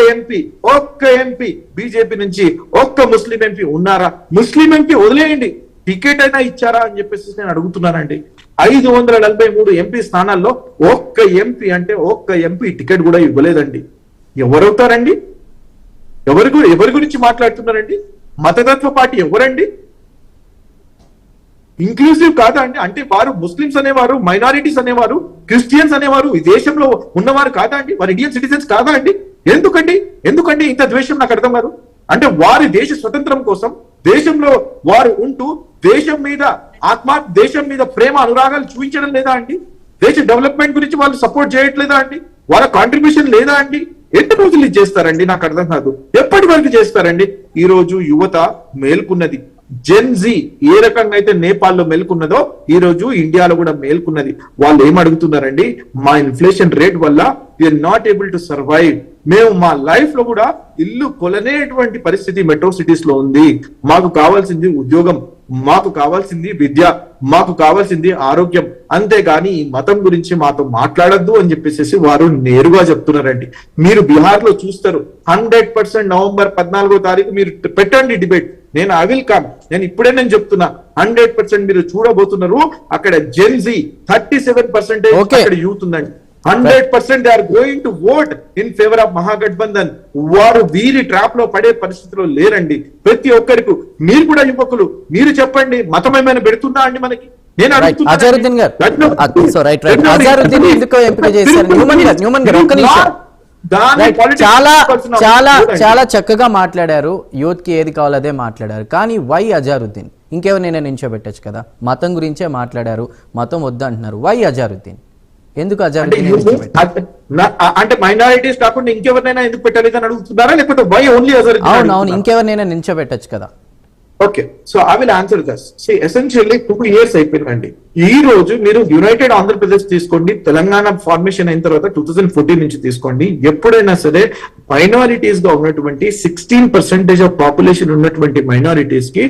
ఎంపీ బీజేపీ నుంచి ఒక్క ముస్లిం ఎంపీ ఉన్నారా? ముస్లిం ఎంపీ వదిలేయండి, టికెట్ అయినా ఇచ్చారా అని చెప్పేసి నేను అడుగుతున్నానండి. 543 ఎంపీ స్థానాల్లో ఒక్క ఎంపీ టికెట్ కూడా ఇవ్వలేదండి. ఎవరవుతారండి? ఎవరి గురించి మాట్లాడుతున్నారండి? మతతత్వ పార్టీ ఎవరండి? ఇంక్లూసివ్ కాదా అండి? అంటే వారు ముస్లిమ్స్ అనేవారు, మైనారిటీస్ అనేవారు, క్రిస్టియన్స్ అనేవారు ఈ దేశంలో ఉన్నవారు కాదా అండి? వారు ఇండియన్ సిటిజన్స్ కాదా అండి? ఎందుకండి ఇంత ద్వేషం? నాకు అర్థం కాదు. అంటే వారి దేశ స్వతంత్రం కోసం దేశంలో వారు ఉంటూ దేశం మీద ప్రేమ అనురాగాలు చూపించడం లేదా అండి? దేశ డెవలప్మెంట్ గురించి వాళ్ళు సపోర్ట్ చేయట్లేదా అండి? వాళ్ళ కాంట్రిబ్యూషన్ లేదా అండి? ఎన్ని రోజులు ఇది చేస్తారండి? నాకు అర్థం కాదు. ఎప్పటి వరకు చేస్తారండి? ఈ రోజు యువత మేల్కున్నది. జెన్జీ ఏ రకంగా అయితే నేపాల్లో మేల్కున్నదో ఈ రోజు ఇండియాలో కూడా మేల్కున్నది. వాళ్ళు ఏం అడుగుతున్నారండి? మా ఇన్ఫ్లేషన్ రేట్ వల్ల we're not able to survive. మేము మా లైఫ్ లో కూడా ఇల్లు కొలనేటువంటి పరిస్థితి మెట్రో సిటీస్ లో ఉంది. మాకు కావాల్సింది ఉద్యోగం, మాకు కావాల్సింది విద్య, మాకు కావాల్సింది ఆరోగ్యం, అంతేగాని ఈ మతం గురించి మాతో మాట్లాడద్దు అని చెప్పేసి వారు నేరుగా చెప్తున్నారండి. మీరు బీహార్ లో చూస్తారు, 100% నవంబర్ 14వ తారీఖు మీరు పెట్టండి డిబేట్. నేను ఇప్పుడే చెప్తున్నా, 100% మీరు చూడబోతున్నారు. అక్కడ జెన్జీ 37% అక్కడ యూత్ ఉందండి. 100% they are going to vote in favor of Mahagathbandhan. వారు వీరి ట్రాప్ లో పడే పరిస్థితిలో లేరండి. ప్రతి ఒక్కరికి మీరు కూడా యువకులు మీరు చెప్పండి, మతం ఏమైనా పెడుతుందా అండి మనకి? నేను అజారుద్దీన్ గారు అజారుద్దీన్ ఎందుకో ఎంపిక చేశారు? న్యూమన్ గారు ఒక్క నిమిషం. చాలా చక్కగా మాట్లాడారు, యూత్ కి ఏది కావాలో అదే మాట్లాడారు. కానీ వై అజారుద్దీన్? ఇంకెవరినైనా నించోబెట్టచ్చు కదా. మతం గురించే మాట్లాడారు, మతం వద్దంటున్నారు. వై అజారుద్దీన్? ఎందుకు అంటే మైనారిటీస్ కాకుండా ఇంకెవరినైనా ఎందుకు పెట్టలేదు అని అడుగుతున్నారా, లేకపోతే వై ఓన్లీ అజారుద్దీన్? అవును, ఇంకెవరినైనా నించోబెట్టచ్చు కదా. Okay, so I will answer this. Essentially 2 years అయిపోయిందండి. ఈ రోజు మీరు యునైటెడ్ ఆంధ్రప్రదేశ్ తీసుకోండి, తెలంగాణ ఫార్మేషన్ అయిన తర్వాత 2014 నుంచి తీసుకోండి, ఎప్పుడైనా సరే మైనారిటీస్ గా ఉన్నటువంటి 16% ఆఫ్ పాపులేషన్ ఉన్నటువంటి మైనారిటీస్ కి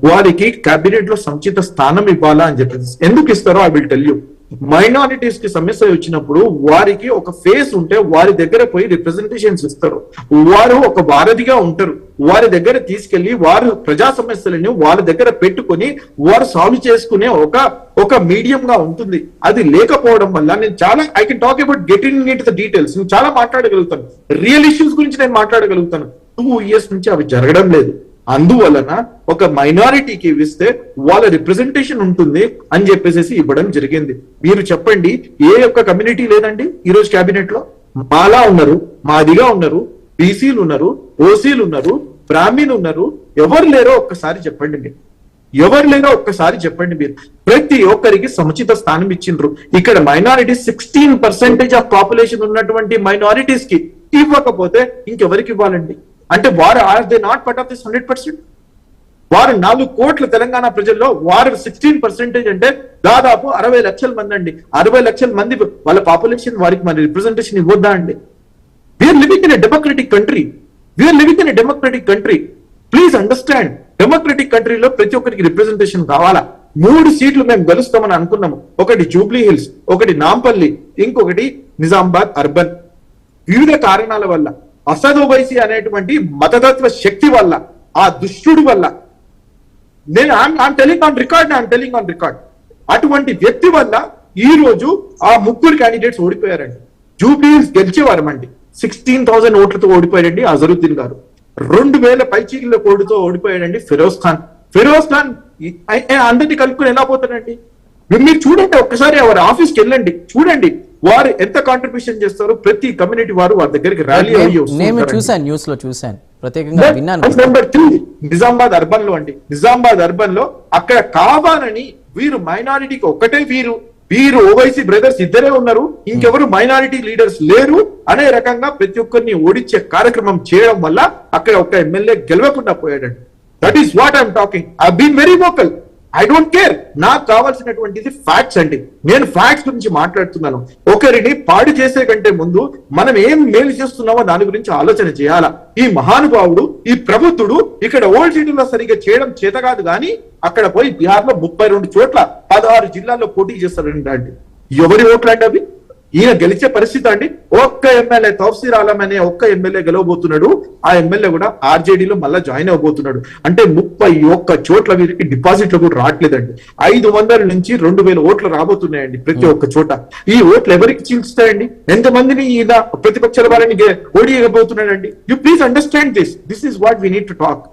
వారికి కేబినెట్ లో సముచిత స్థానం ఇవ్వాలా అని చెప్పేసి ఎందుకు ఇస్తారో I will tell you. Minorities కి సమస్య వచ్చినప్పుడు వారికి ఒక ఫేస్ ఉంటే వారి దగ్గర పోయి రిప్రజెంటేషన్స్ ఇస్తారు. వారు ఒక వారధిగా ఉంటారు. వారి దగ్గర తీసుకెళ్లి వారు ప్రజా సమస్యలను వాళ్ళ దగ్గర పెట్టుకొని వారు సాల్వ్ చేసుకునే ఒక మీడియం గా ఉంటుంది. అది లేకపోవడం వల్ల నేను చాలా I can talk about getting in to the details. నేను చాలా మాట్లాడగలుగుతాను, రియల్ ఇష్యూస్ గురించి నేను మాట్లాడగలుగుతాను. 2 years నుంచి అవి జరగడం లేదు. అందువలన ఒక మైనారిటీకి ఇస్తే వాళ్ళ రిప్రజెంటేషన్ ఉంటుంది అని చెప్పేసి ఇవ్వడం జరిగింది. మీరు చెప్పండి, ఏ ఒక్క కమ్యూనిటీ లేదండి ఈ రోజు కేబినెట్ లో? మాలా ఉన్నారు, మాదిగా ఉన్నారు, బీసీలు ఉన్నారు, ఓసీలు ఉన్నారు, బ్రాహ్మణులు ఉన్నారు. ఎవరు లేరో ఒక్కసారి చెప్పండి మీరు. ఎవరు లేరో ఒక్కసారి చెప్పండి మీరు. ప్రతి ఒక్కరికి సముచిత స్థానం ఇచ్చిండ్రు. ఇక్కడ మైనారిటీస్ 16% ఆఫ్ పాపులేషన్ ఉన్నటువంటి మైనారిటీస్ కి ఇవ్వకపోతే ఇంకెవరికి ఇవ్వాలండి? అంటే వారు are they not part of this 100%? వారు 4 కోట్ల తెలంగాణ ప్రజల్లో వారు 16% అంటే దాదాపు 60 లక్షల మంది అండి. 60 లక్షల మంది వాళ్ళ పాపులేషన్ వారికి మరి రిప్రజెంటేషన్ ఇవ్వద్దా అండి? We're living in a democratic country. Please understand, democratic కంట్రీలో ప్రతి ఒక్కరికి రిప్రజెంటేషన్ కావాలా? 3 సీట్లు మేము గెలుస్తామని అనుకున్నాము. ఒకటి జూబ్లీ హిల్స్, ఒకటి నాంపల్లి, ఇంకొకటి నిజామాబాద్ అర్బన్. వివిధ కారణాల వల్ల, అసద్ ఓవైసీ అనేటువంటి మతతత్వ శక్తి వల్ల, ఆ దుష్టుడి వల్ల, నేను ఐఎమ్ టెలింగ్ ఆన్ రికార్డ్, అటువంటి వ్యక్తి వల్ల ఈ రోజు ఆ 3 క్యాండిడేట్స్ ఓడిపోయారండి. జూబ్లీ హిల్స్ గెలిచేవారమండి, 16,000 ఓట్లతో ఓడిపోయాడండి అజరుద్దీన్ గారు. 2,000 పైచీల కోడితో ఓడిపోయాడండి ఫిరోజ్ ఖాన్. అందరినీ కలుపుకొని ఎలా పోతారండి? మీరు చూడండి, ఒక్కసారి వారి ఆఫీస్కి వెళ్ళండి, చూడండి వారు ఎంత కాంట్రిబ్యూషన్ చేస్తారో. ప్రతి కమ్యూనిటీ వారి దగ్గరికి ర్యాలీ అయ్యి నేను చూసాను, న్యూస్ లో చూసాను. ప్రత్యేకంగా విన్నాను. నెంబర్ 2 నిజామాబాద్ అర్బన్ లో అండి, నిజామాబాద్ అర్బన్ లో అక్కడ కావాలని వీరు మైనారిటీకి ఒక్కటే వీరు ఓవైసీ బ్రదర్స్ ఇద్దరే ఉన్నారు, ఇంకెవరు మైనారిటీ లీడర్స్ లేరు అనే రకంగా ప్రతి ఒక్కరిని ఓడించే కార్యక్రమం చేయడం వల్ల అక్కడ ఒక ఎమ్మెల్యే గెలవకుండా పోయాడండి. That is what I'm talking. I been very vocal. I don't care. నాకు కావాల్సినటువంటిది ఫ్యాక్ట్స్ అండి. నేను ఫ్యాక్ట్స్ గురించి మాట్లాడుతున్నాను. ఒకరిని పాడు చేసే కంటే ముందు మనం ఏం మేలు చేస్తున్నామో దాని గురించి ఆలోచన చేయాలా. ఈ మహానుభావుడు, ఈ ప్రబుద్ధుడు ఇక్కడ ఓల్డ్ సిటీలో సరిగ్గా చేయడం చేత కాదు కానీ అక్కడ పోయి బీహార్ లో 32 చోట్ల 16 జిల్లాల్లో పోటీ చేస్తారండి. ఎవరి ఓట్లు అండి అవి? ఈయన గెలిచే పరిస్థితి అండి. ఒక్క ఎమ్మెల్యే తౌసీర్ ఆలం అనే ఒక్క ఎమ్మెల్యే గెలవబోతున్నాడు. ఆ ఎమ్మెల్యే కూడా ఆర్జేడీలో మళ్ళా జాయిన్ అవబోతున్నాడు. అంటే 31 చోట్ల వీరికి డిపాజిట్లు కూడా రావట్లేదండి. 500 నుంచి 2000 ఓట్లు రాబోతున్నాయండి ప్రతి ఒక్క చోట. ఈ ఓట్లు ఎవరికి చీల్చుతాయండి? ఎంతమందిని ఈయన ప్రతిపక్షాల వారిని ఓడియబోతున్నాడండి? You please understand this. This is what we need to talk.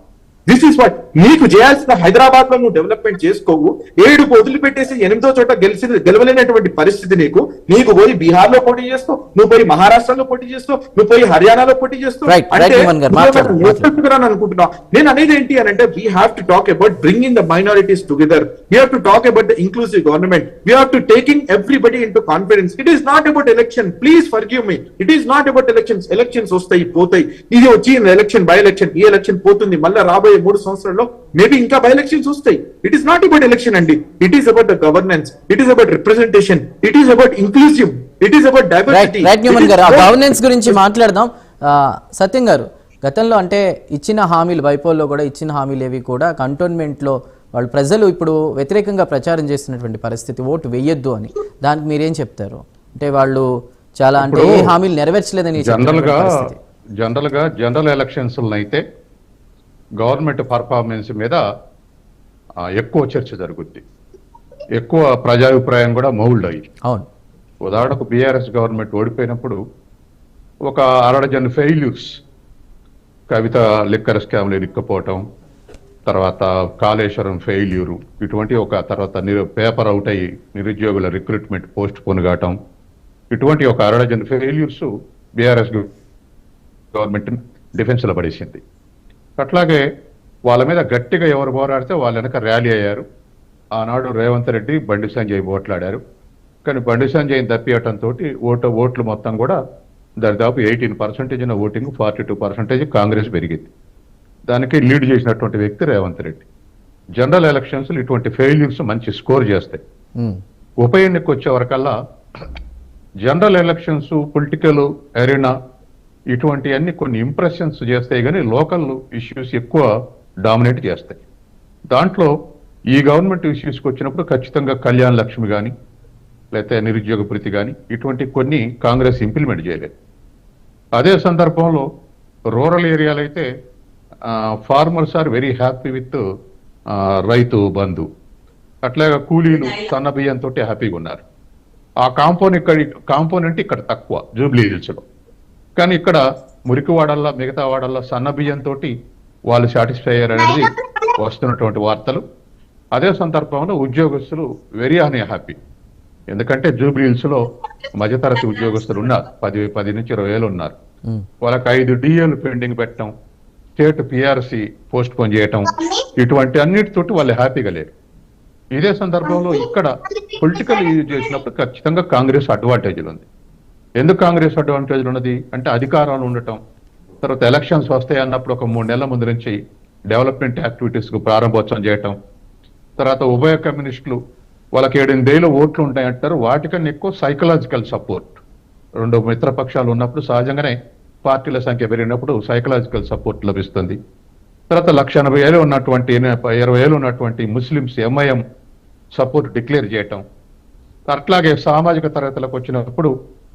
This is what. నీకు చేయాల్సిన హైదరాబాద్ లో నువ్వు డెవలప్మెంట్ చేసుకోవు. 7 వదిలిపెట్టేసి 8వ చోట గెలవలేనటువంటి పరిస్థితి నీకు పోయి బీహార్ లో పోటీ చేస్తావు, నువ్వు పోయి మహారాష్ట్రలో పోటీ చేస్తావు, నువ్వు పోయి హర్యానాలో పోటీ చేస్తావు. అనుకుంటున్నావు. నేను అనేది ఏంటి అని అంటే we have to talk about bringing the minorities together. We have to talk about the inclusive government. We have to taking everybody in to confidence. It is not about election. Please forgive me. It is not about elections. Elections వస్తాయి పోతాయి. ఇది వచ్చి election by election, ఈ election పోతుంది, మళ్ళీ రాబోయే 3 సంవత్సరాల్లో maybe ఇంకా బై ఎలక్షన్స్ వస్తాయి. It is not about election అండి. It is about the governance. It is about representation. It is about inclusive. It is about diversity. Governance గురించి మాట్లాడదాం. సత్యం గారు, గతంలో అంటే ఇచ్చిన హామీలు, బైపోల్లో కూడా ఇచ్చిన హామీలు ఏవి కూడా కంటోన్మెంట్ లో వాళ్ళు ప్రజలు ఇప్పుడు వ్యతిరేకంగా ప్రచారం చేస్తున్నటువంటి పరిస్థితి, ఓటు వేయొద్దు అని. దానికి మీరేం చెప్తారు? అంటే వాళ్ళు చాలా అంటే ఏ హామీలు నెరవేర్చలేదని. జనరల్ ఎలక్షన్స్ అయితే గవర్నమెంట్ పర్ఫార్మెన్స్ మీద ఎక్కువ చర్చ జరుగుద్ది, ఎక్కువ ప్రజాభిప్రాయం కూడా మౌల్డ్ అయ్యి. అవును. ఉదాహరణకు బీఆర్ఎస్ గవర్నమెంట్ ఓడిపోయినప్పుడు ఒక 60 ఫెయిల్యూర్స్, కవిత లిక్కర్ స్కామ్లు ఇరుక్కుపోవటం, తర్వాత కాళేశ్వరం ఫెయిల్యూరు, ఇటువంటి తర్వాత పేపర్ అవుట్ అయ్యి నిరుద్యోగుల రిక్రూట్మెంట్ పోస్ట్ పోన్ కావటం, ఇటువంటి ఒక 60 ఫెయిల్యూర్స్ బీఆర్ఎస్ గవర్నమెంట్ డిఫెన్స్ లో పడేసింది. అట్లాగే వాళ్ళ మీద గట్టిగా ఎవరు పోరాడితే వాళ్ళ వెనక ర్యాలీ అయ్యారు. ఆనాడు రేవంత్ రెడ్డి, బండి సంజయ్ ఓట్లాడారు. కానీ బండి సంజయ్ని తప్పియటంతో ఓట్లు మొత్తం కూడా దాదాపు 18% ఓటింగ్, 42% కాంగ్రెస్ పెరిగింది. దానికి లీడ్ చేసినటువంటి వ్యక్తి రేవంత్ రెడ్డి. జనరల్ ఎలక్షన్స్ ఇటువంటి ఫెయిల్యూర్స్ మంచి స్కోర్ చేస్తాయి. ఉప ఎన్నిక వచ్చే వరకల్లా జనరల్ ఎలక్షన్స్, పొలిటికల్ ఎరీనా ఇటువంటి అన్ని కొన్ని ఇంప్రెషన్స్ చేస్తాయి కానీ లోకల్ ఇష్యూస్ ఎక్కువ డామినేట్ చేస్తాయి. దాంట్లో ఈ గవర్నమెంట్ ఇష్యూస్కి వచ్చినప్పుడు ఖచ్చితంగా కళ్యాణ్ లక్ష్మి కానీ లేకపోతే నిరుద్యోగ భృతి కానీ ఇటువంటి కొన్ని కాంగ్రెస్ ఇంప్లిమెంట్ చేయలేదు. అదే సందర్భంలో రూరల్ ఏరియాలో అయితే farmers are very happy with Rythu Bandhu, అట్లాగే కూలీలు సన్న బియ్యంతో హ్యాపీగా ఉన్నారు. ఆ కాంపోనెంట్ ఇక్కడ తక్కువ జూబ్లీ హిల్స్లో. కానీ ఇక్కడ మురికి వాడల్లో, మిగతా వాడల్లో సన్న బియ్యంతో వాళ్ళు సాటిస్ఫై అయ్యారు అనేది వస్తున్నటువంటి వార్తలు. అదే సందర్భంలో ఉద్యోగస్తులు వెరీ హ్యాపీ. ఎందుకంటే జూబ్లీ హిల్స్ లో మధ్యతరగతి ఉద్యోగస్తులు ఉన్నారు, 10 నుంచి 20 వేలు ఉన్నారు. వాళ్ళకి 5 DAలు పెండింగ్ పెట్టడం, స్టేట్ PRC పోస్ట్ పోన్ చేయటం, ఇటువంటి అన్నిటితోటి వాళ్ళు హ్యాపీగా లేరు. ఇదే సందర్భంలో ఇక్కడ పొలిటికల్ యూజ్ చేసినప్పుడు ఖచ్చితంగా కాంగ్రెస్ అడ్వాంటేజ్లు ఉంది. ఎందుకు కాంగ్రెస్ అడ్వాంటేజ్లు ఉన్నది అంటే అధికారంలో ఉండటం, తర్వాత ఎలక్షన్స్ వస్తాయి అన్నప్పుడు ఒక 3 నెలల ముందు నుంచి డెవలప్మెంట్ యాక్టివిటీస్కు ప్రారంభోత్సవం చేయటం, తర్వాత ఉభయ కమ్యూనిస్టులు వాళ్ళకి 7-8 ఓట్లు ఉంటాయంటారు, వాటికన్నా ఎక్కువ సైకలాజికల్ సపోర్ట్. 2 మిత్రపక్షాలు ఉన్నప్పుడు సహజంగానే పార్టీల సంఖ్య పెరిగినప్పుడు సైకలాజికల్ సపోర్ట్ లభిస్తుంది. తర్వాత 1,80,000 ఉన్నటువంటి 20,000 ఉన్నటువంటి ముస్లిమ్స్ MIM సపోర్ట్ డిక్లేర్ చేయటం. అట్లాగే సామాజిక తరగతులకు వచ్చినప్పుడు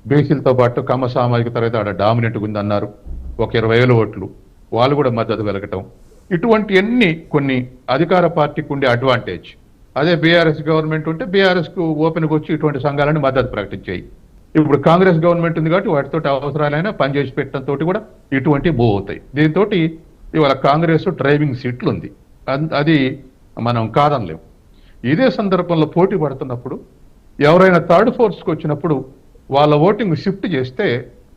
బీసీలతో పాటు కమ్మ సామాజిక తరగతి ఆడ డామినెంట్గా ఉందన్నారు, ఒక 20,000 ఓట్లు, వాళ్ళు కూడా మద్దతు వెలగటం. ఇటువంటి అన్ని కొన్ని అధికార పార్టీకి ఉండే అడ్వాంటేజ్. అదే బీఆర్ఎస్ గవర్నమెంట్ ఉంటే బీఆర్ఎస్కు ఓపెన్గా వచ్చి ఇటువంటి సంఘాలను మద్దతు ప్రకటించాయి. ఇప్పుడు కాంగ్రెస్ గవర్నమెంట్ ఉంది కాబట్టి వాటితో అవసరాలైనా పనిచేసి పెట్టడంతో కూడా ఇటువంటి మూవ్ అవుతాయి. దీంతో ఇవాళ కాంగ్రెస్ డ్రైవింగ్ సీట్లు ఉంది, అది మనం కాదనలేము. ఇదే సందర్భంలో పోటీ పడుతున్నప్పుడు ఎవరైనా థర్డ్ ఫోర్స్కి వచ్చినప్పుడు వాళ్ళ ఓటింగ్ షిఫ్ట్ చేస్తే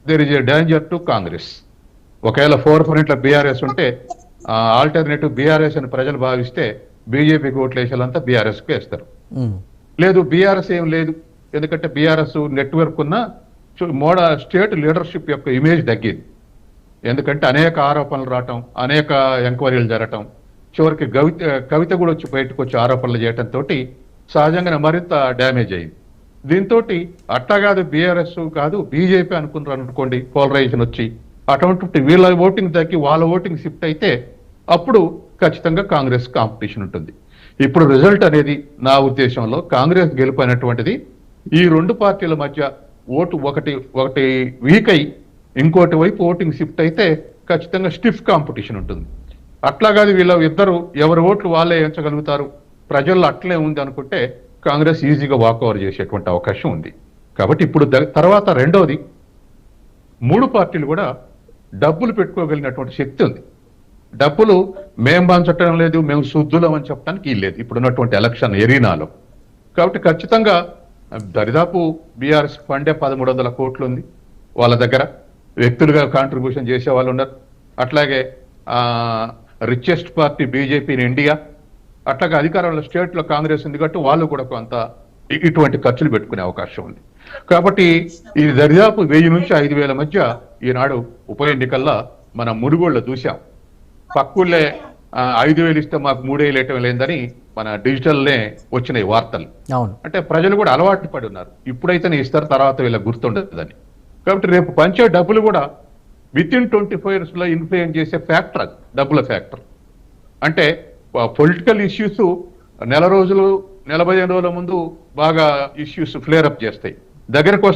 there is a danger to Congress. ఒకవేళ 4 బీఆర్ఎస్ ఉంటే ఆల్టర్నేటివ్ బీఆర్ఎస్ అని ప్రజలు భావిస్తే బీజేపీకి ఓట్లు వేసేలంతా బీఆర్ఎస్కి వేస్తారు. లేదు బీఆర్ఎస్ ఏం లేదు, ఎందుకంటే బీఆర్ఎస్ నెట్వర్క్ ఉన్న స్టేట్ లీడర్షిప్ యొక్క ఇమేజ్ తగ్గింది. ఎందుకంటే అనేక ఆరోపణలు రావటం, అనేక ఎంక్వైరీలు జరగటం, చివరికి కవిత కూడా వచ్చి బయటకు వచ్చి ఆరోపణలు చేయటంతో సహజంగానే మరింత డ్యామేజ్ అయింది. దీంతో అట్టా కాదు బీఆర్ఎస్ కాదు బీజేపీ అనుకున్నారు అనుకోండి, పోలరైజేషన్ వచ్చి అటువంటి వీళ్ళ ఓటింగ్ తగ్గి వాళ్ళ ఓటింగ్ షిఫ్ట్ అయితే అప్పుడు ఖచ్చితంగా కాంగ్రెస్ కాంపిటీషన్ ఉంటుంది. ఇప్పుడు రిజల్ట్ అనేది నా ఉద్దేశంలో కాంగ్రెస్ గెలుపైనటువంటిది ఈ రెండు పార్టీల మధ్య ఓటు ఒకటి వీక్ అయి ఇంకోటి వైపు ఓటింగ్ షిఫ్ట్ అయితే ఖచ్చితంగా స్టిఫ్ కాంపిటీషన్ ఉంటుంది. అట్లా కాదు వీళ్ళ ఇద్దరు ఎవరి ఓట్లు వాళ్ళే ఎంచగలుగుతారు, ప్రజల్లో అట్లే ఉంది అనుకుంటే కాంగ్రెస్ ఈజీగా వాకఓవర్ చేసేటువంటి అవకాశం ఉంది. కాబట్టి ఇప్పుడు తర్వాత రెండవది, మూడు పార్టీలు కూడా డబ్బులు పెట్టుకోగలిగినటువంటి శక్తి ఉంది. డబ్బులు మేం పంచటం లేదు, మేము శుద్ధులం అని చెప్పడానికి వీల్లేదు ఇప్పుడున్నటువంటి ఎలక్షన్ ఎరీనాలో. కాబట్టి ఖచ్చితంగా దరిదాపు బీఆర్ఎస్ ఫండే 1300 కోట్లు ఉంది వాళ్ళ దగ్గర, వ్యక్తులుగా కాంట్రిబ్యూషన్ చేసే వాళ్ళు ఉన్నారు. అట్లాగే richest party BJP in India, అట్లాగే అధికారంలో స్టేట్లో కాంగ్రెస్ ఉంది కాబట్టి వాళ్ళు కూడా కొంత ఇటువంటి ఖర్చులు పెట్టుకునే అవకాశం ఉంది. కాబట్టి ఇది దరిదాపు 1000 నుంచి 5000 మధ్య ఈనాడు ఉప ఎన్నికల్లో మనం మునుగోళ్ళు చూసాం. పక్కుళ్ళే 5000 ఇస్తే మాకు 3000 వేయటం లేదని మన డిజిటల్నే వచ్చినాయి వార్తలు. అంటే ప్రజలు కూడా అలవాటు పడి ఉన్నారు, ఇప్పుడైతే ఇస్తారు తర్వాత వీళ్ళకి గుర్తుండదని. కాబట్టి రేపు పంచే డబ్బులు కూడా విత్ ఇన్ 24 hours లో ఇన్ఫ్లుయెన్స్ చేసే ఫ్యాక్టర్, డబ్బుల ఫ్యాక్టర్. అంటే పొలిటికల్ ఇష్యూస్ 4 రోజులు 45 రోజుల ముందు బాగా ఇష్యూస్ ఫ్లేరప్ చేస్తాయి. దగ్గరకు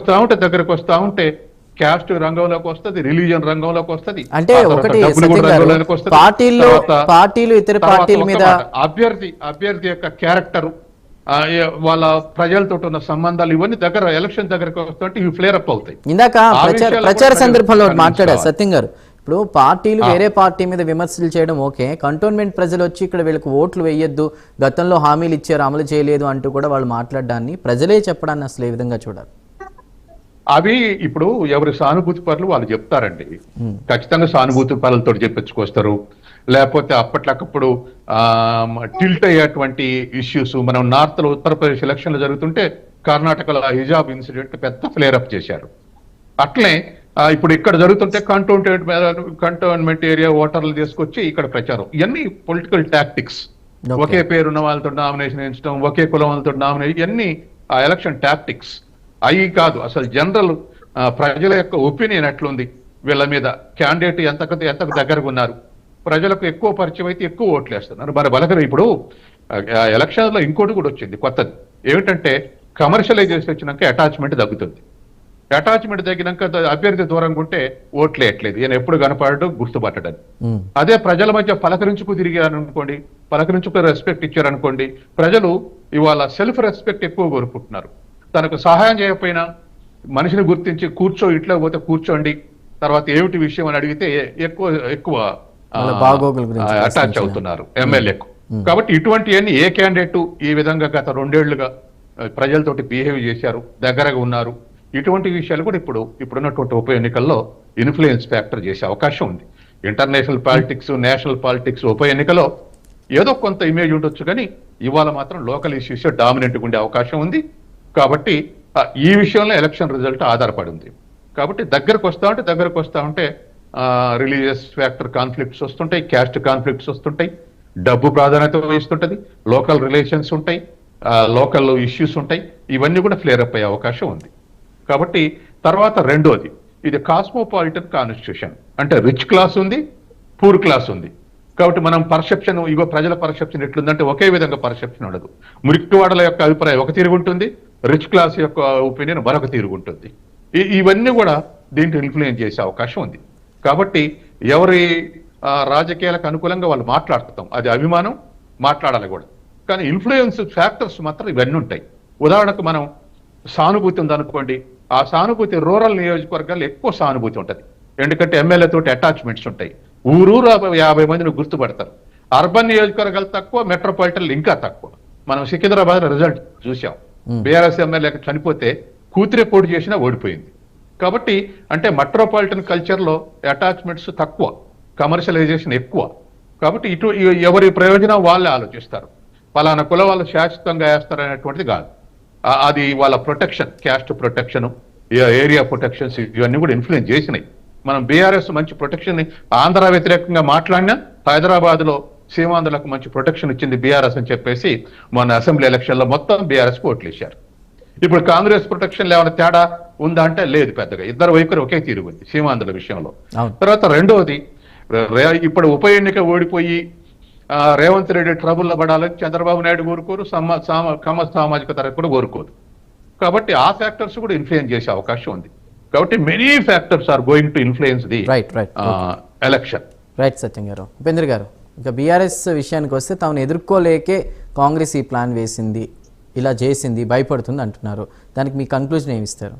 వస్తా ఉంటే క్యాస్ట్ రంగంలోకి వస్తుంది, రిలీజియన్ రంగంలోకి వస్తుంది. అంటే ఒకటి పార్టీలు ఇతర పార్టీల మీద అభ్యర్థి యొక్క క్యారెక్టర్, వాళ్ళ ప్రజలతో ఉన్న సంబంధాలు ఇవన్నీ ఎలక్షన్ దగ్గరకు వస్తుంటే ఇవి ఫ్లేరప్ అవుతాయి. ఇందాక ప్రచార సందర్భంలో మాట్లాడారు సత్యం గారు, ఇప్పుడు పార్టీలు వేరే పార్టీ మీద విమర్శలు చేయడం ఓకే, కంటోన్మెంట్ ప్రజలు వచ్చి ఇక్కడ వీళ్ళకి ఓట్లు వేయొద్దు, గతంలో హామీలు ఇచ్చారు అమలు చేయలేదు అంటూ కూడా వాళ్ళు మాట్లాడడాన్ని ప్రజలే చెప్పడాన్ని అసలు ఏ విధంగా చూడాలి? అవి ఇప్పుడు ఎవరి సానుభూతి పరులు వాళ్ళు చెప్తారండి. ఖచ్చితంగా సానుభూతి పరులతో చెప్పించుకొస్తారు. లేకపోతే అప్పట్లకప్పుడు టిల్ట్ అయ్యేటువంటి ఇష్యూస్, మనం నార్త్ లో ఉత్తరప్రదేశ్ ఎలక్షన్లు జరుగుతుంటే కర్ణాటకలో హిజాబ్ ఇన్సిడెంట్ పెద్ద ఫ్లేరప్ చేశారు. అట్లే ఇప్పుడు ఇక్కడ జరుగుతుంటే కంటోన్మెంట్ ఏరియా ఓటర్లు తీసుకొచ్చి ఇక్కడ ప్రచారం, ఇవన్నీ పొలిటికల్ టాక్టిక్స్. ఒకే పేరున్న వాళ్ళతో నామినేషన్ వేయించడం, ఒకే కులం వాళ్ళతో నామినేషన్, ఇవన్నీ ఆ ఎలక్షన్ టాక్టిక్స్. అవి కాదు అసలు జనరల్ ప్రజల యొక్క ఒపీనియన్ ఎట్లుంది, వీళ్ళ మీద క్యాండిడేట్ ఎంతకు దగ్గరగా ఉన్నారు, ప్రజలకు ఎక్కువ పరిచయం అయితే ఎక్కువ ఓట్లు వేస్తున్నారు. మరి బలకర ఇప్పుడు ఎలక్షన్లో ఇంకోటి కూడా వచ్చింది కొత్తది, ఏమిటంటే కమర్షియలైజేషన్ వచ్చినాక అటాచ్మెంట్ తగ్గుతుంది. అటాచ్మెంట్ తగ్గినాక అభ్యర్థి దూరంగా ఉంటే ఓట్లు వేయట్లేదు, ఈయన ఎప్పుడు కనపడడం గుర్తుపట్టడం. అదే ప్రజల మధ్య పలకరించుకు తిరిగారు అనుకోండి, పలకరించుకు రెస్పెక్ట్ ఇచ్చారనుకోండి, ప్రజలు ఇవాళ సెల్ఫ్ రెస్పెక్ట్ ఎక్కువ కోరుకుంటున్నారు. తనకు సహాయం చేయకపోయినా మనిషిని గుర్తించి ఇంట్లో పోతే కూర్చోండి, తర్వాత ఏమిటి విషయం అని అడిగితే ఎక్కువ అటాచ్ అవుతున్నారు ఎమ్మెల్యేకు. కాబట్టి ఇటువంటివన్నీ ఏ క్యాండిడేట్ ఈ విధంగా గత 2 ఏళ్లుగా ప్రజలతోటి బిహేవ్ చేశారు, దగ్గరగా ఉన్నారు, ఇటువంటి విషయాలు కూడా ఇప్పుడున్నటువంటి ఉప ఎన్నికల్లో ఇన్ఫ్లుయెన్స్ ఫ్యాక్టర్ చేసే అవకాశం ఉంది. ఇంటర్నేషనల్ పాలిటిక్స్, నేషనల్ పాలిటిక్స్ ఉప ఎన్నికలో ఏదో కొంత ఇమేజ్ ఉండొచ్చు, కానీ ఇవాళ మాత్రం లోకల్ ఇష్యూస్ డామినెంట్గా ఉండే అవకాశం ఉంది. కాబట్టి ఈ విషయంలో ఎలక్షన్ రిజల్ట్ ఆధారపడి ఉంది. కాబట్టి దగ్గరకు వస్తా ఉంటే రిలీజియస్ ఫ్యాక్టర్ కాన్ఫ్లిక్ట్స్ వస్తుంటాయి, క్యాస్ట్ కాన్ఫ్లిక్ట్స్ వస్తుంటాయి, డబ్బు ప్రాధాన్యత వహిస్తుంటది, లోకల్ రిలేషన్స్ ఉంటాయి, లోకల్ ఇష్యూస్ ఉంటాయి, ఇవన్నీ కూడా ఫ్లేరప్ అయ్యే అవకాశం ఉంది. కాబట్టి తర్వాత రెండోది, ఇది కాస్మోపాలిటన్ కాన్స్టిట్యూషన్, అంటే రిచ్ క్లాస్ ఉంది, పూర్ క్లాస్ ఉంది. కాబట్టి మనం పర్సెప్షన్, ప్రజల పర్సెప్షన్ ఎట్లుందంటే ఒకే విధంగా పర్సెప్షన్ ఉండదు. మురికివాడల యొక్క అభిప్రాయం ఒక తిరుగుంటుంది, రిచ్ క్లాస్ యొక్క ఒపీనియన్ మరొక తిరుగుంటుంది. ఇవన్నీ కూడా దీంట్లో ఇన్ఫ్లుయెన్స్ చేసే అవకాశం ఉంది. కాబట్టి ఎవరి రాజకీయాలకు అనుకూలంగా వాళ్ళు మాట్లాడుతాం, అది అభిమానం, మాట్లాడాలి కూడా. కానీ ఇన్ఫ్లుయెన్స్ ఫ్యాక్టర్స్ మాత్రం ఇవన్నీ ఉంటాయి. ఉదాహరణకు మనం సానుభూతి ఉందనుకోండి, ఆ సానుభూతి రూరల్ నియోజకవర్గాల్లో ఎక్కువ సానుభూతి ఉంటుంది, ఎందుకంటే ఎమ్మెల్యే తోటి అటాచ్మెంట్స్ ఉంటాయి. ఊరూరు 50 మందిని గుర్తుపడతారు. అర్బన్ నియోజకవర్గాలు తక్కువ, మెట్రోపాలిటన్ ఇంకా తక్కువ. మనం సికింద్రాబాద్ రిజల్ట్ చూసాం, బీఆర్ఎస్ ఎమ్మెల్యే చనిపోతే కూతురే పోటీ చేసినా ఓడిపోయింది. కాబట్టి అంటే మెట్రోపాలిటన్ కల్చర్లో అటాచ్మెంట్స్ తక్కువ, కమర్షియలైజేషన్ ఎక్కువ. కాబట్టి ఎవరి ప్రయోజనం వాళ్ళే ఆలోచిస్తారు. పలానా కుల వాళ్ళు శాశ్వతంగా వేస్తారనేటువంటిది కాదు. అది వాళ్ళ protection, caste protection, area protections ఇవన్నీ కూడా ఇన్ఫ్లుయెన్స్ చేసినాయి. మనం బీఆర్ఎస్ మంచి ప్రొటెక్షన్, ఆంధ్ర వ్యతిరేకంగా మాట్లాడినా హైదరాబాద్లో సీమాంధ్రులకు మంచి ప్రొటెక్షన్ ఇచ్చింది బీఆర్ఎస్ అని చెప్పేసి మొన్న అసెంబ్లీ ఎలక్షన్లో మొత్తం బీఆర్ఎస్ ఓట్లు వేశారు. ఇప్పుడు కాంగ్రెస్ ప్రొటెక్షన్ ఏమైనా తేడా ఉందా అంటే లేదు పెద్దగా. ఇద్దరు వైఖరి ఒకే తిరుగుంది సీమాంధ్రుల విషయంలో. తర్వాత రెండవది, ఇప్పుడు ఉప ఎన్నిక ఓడిపోయి రేవంత్ రెడ్డి ట్రబుల్లో పడాలని చంద్రబాబు నాయుడు కోరుకోరు, కమ్మ సామాజిక తరగతి కూడా కోరుకోరు. కాబట్టి ఆ ఫ్యాక్టర్స్ కూడా ఇన్ఫ్లుయెన్స్ చేసే అవకాశం ఉంది. కాబట్టి many factors are going to influence the election. Right Satyam గారు. ఉపేంద్ర గారు, ఇక బీఆర్ఎస్ విషయానికి వస్తే తాను ఎదుర్కోలేకే కాంగ్రెస్ ఈ ప్లాన్ వేసింది, ఇలా చేసింది, భయపడుతుంది అంటున్నారు. దానికి మీ కన్క్లూజన్ ఏమి ఇస్తారు?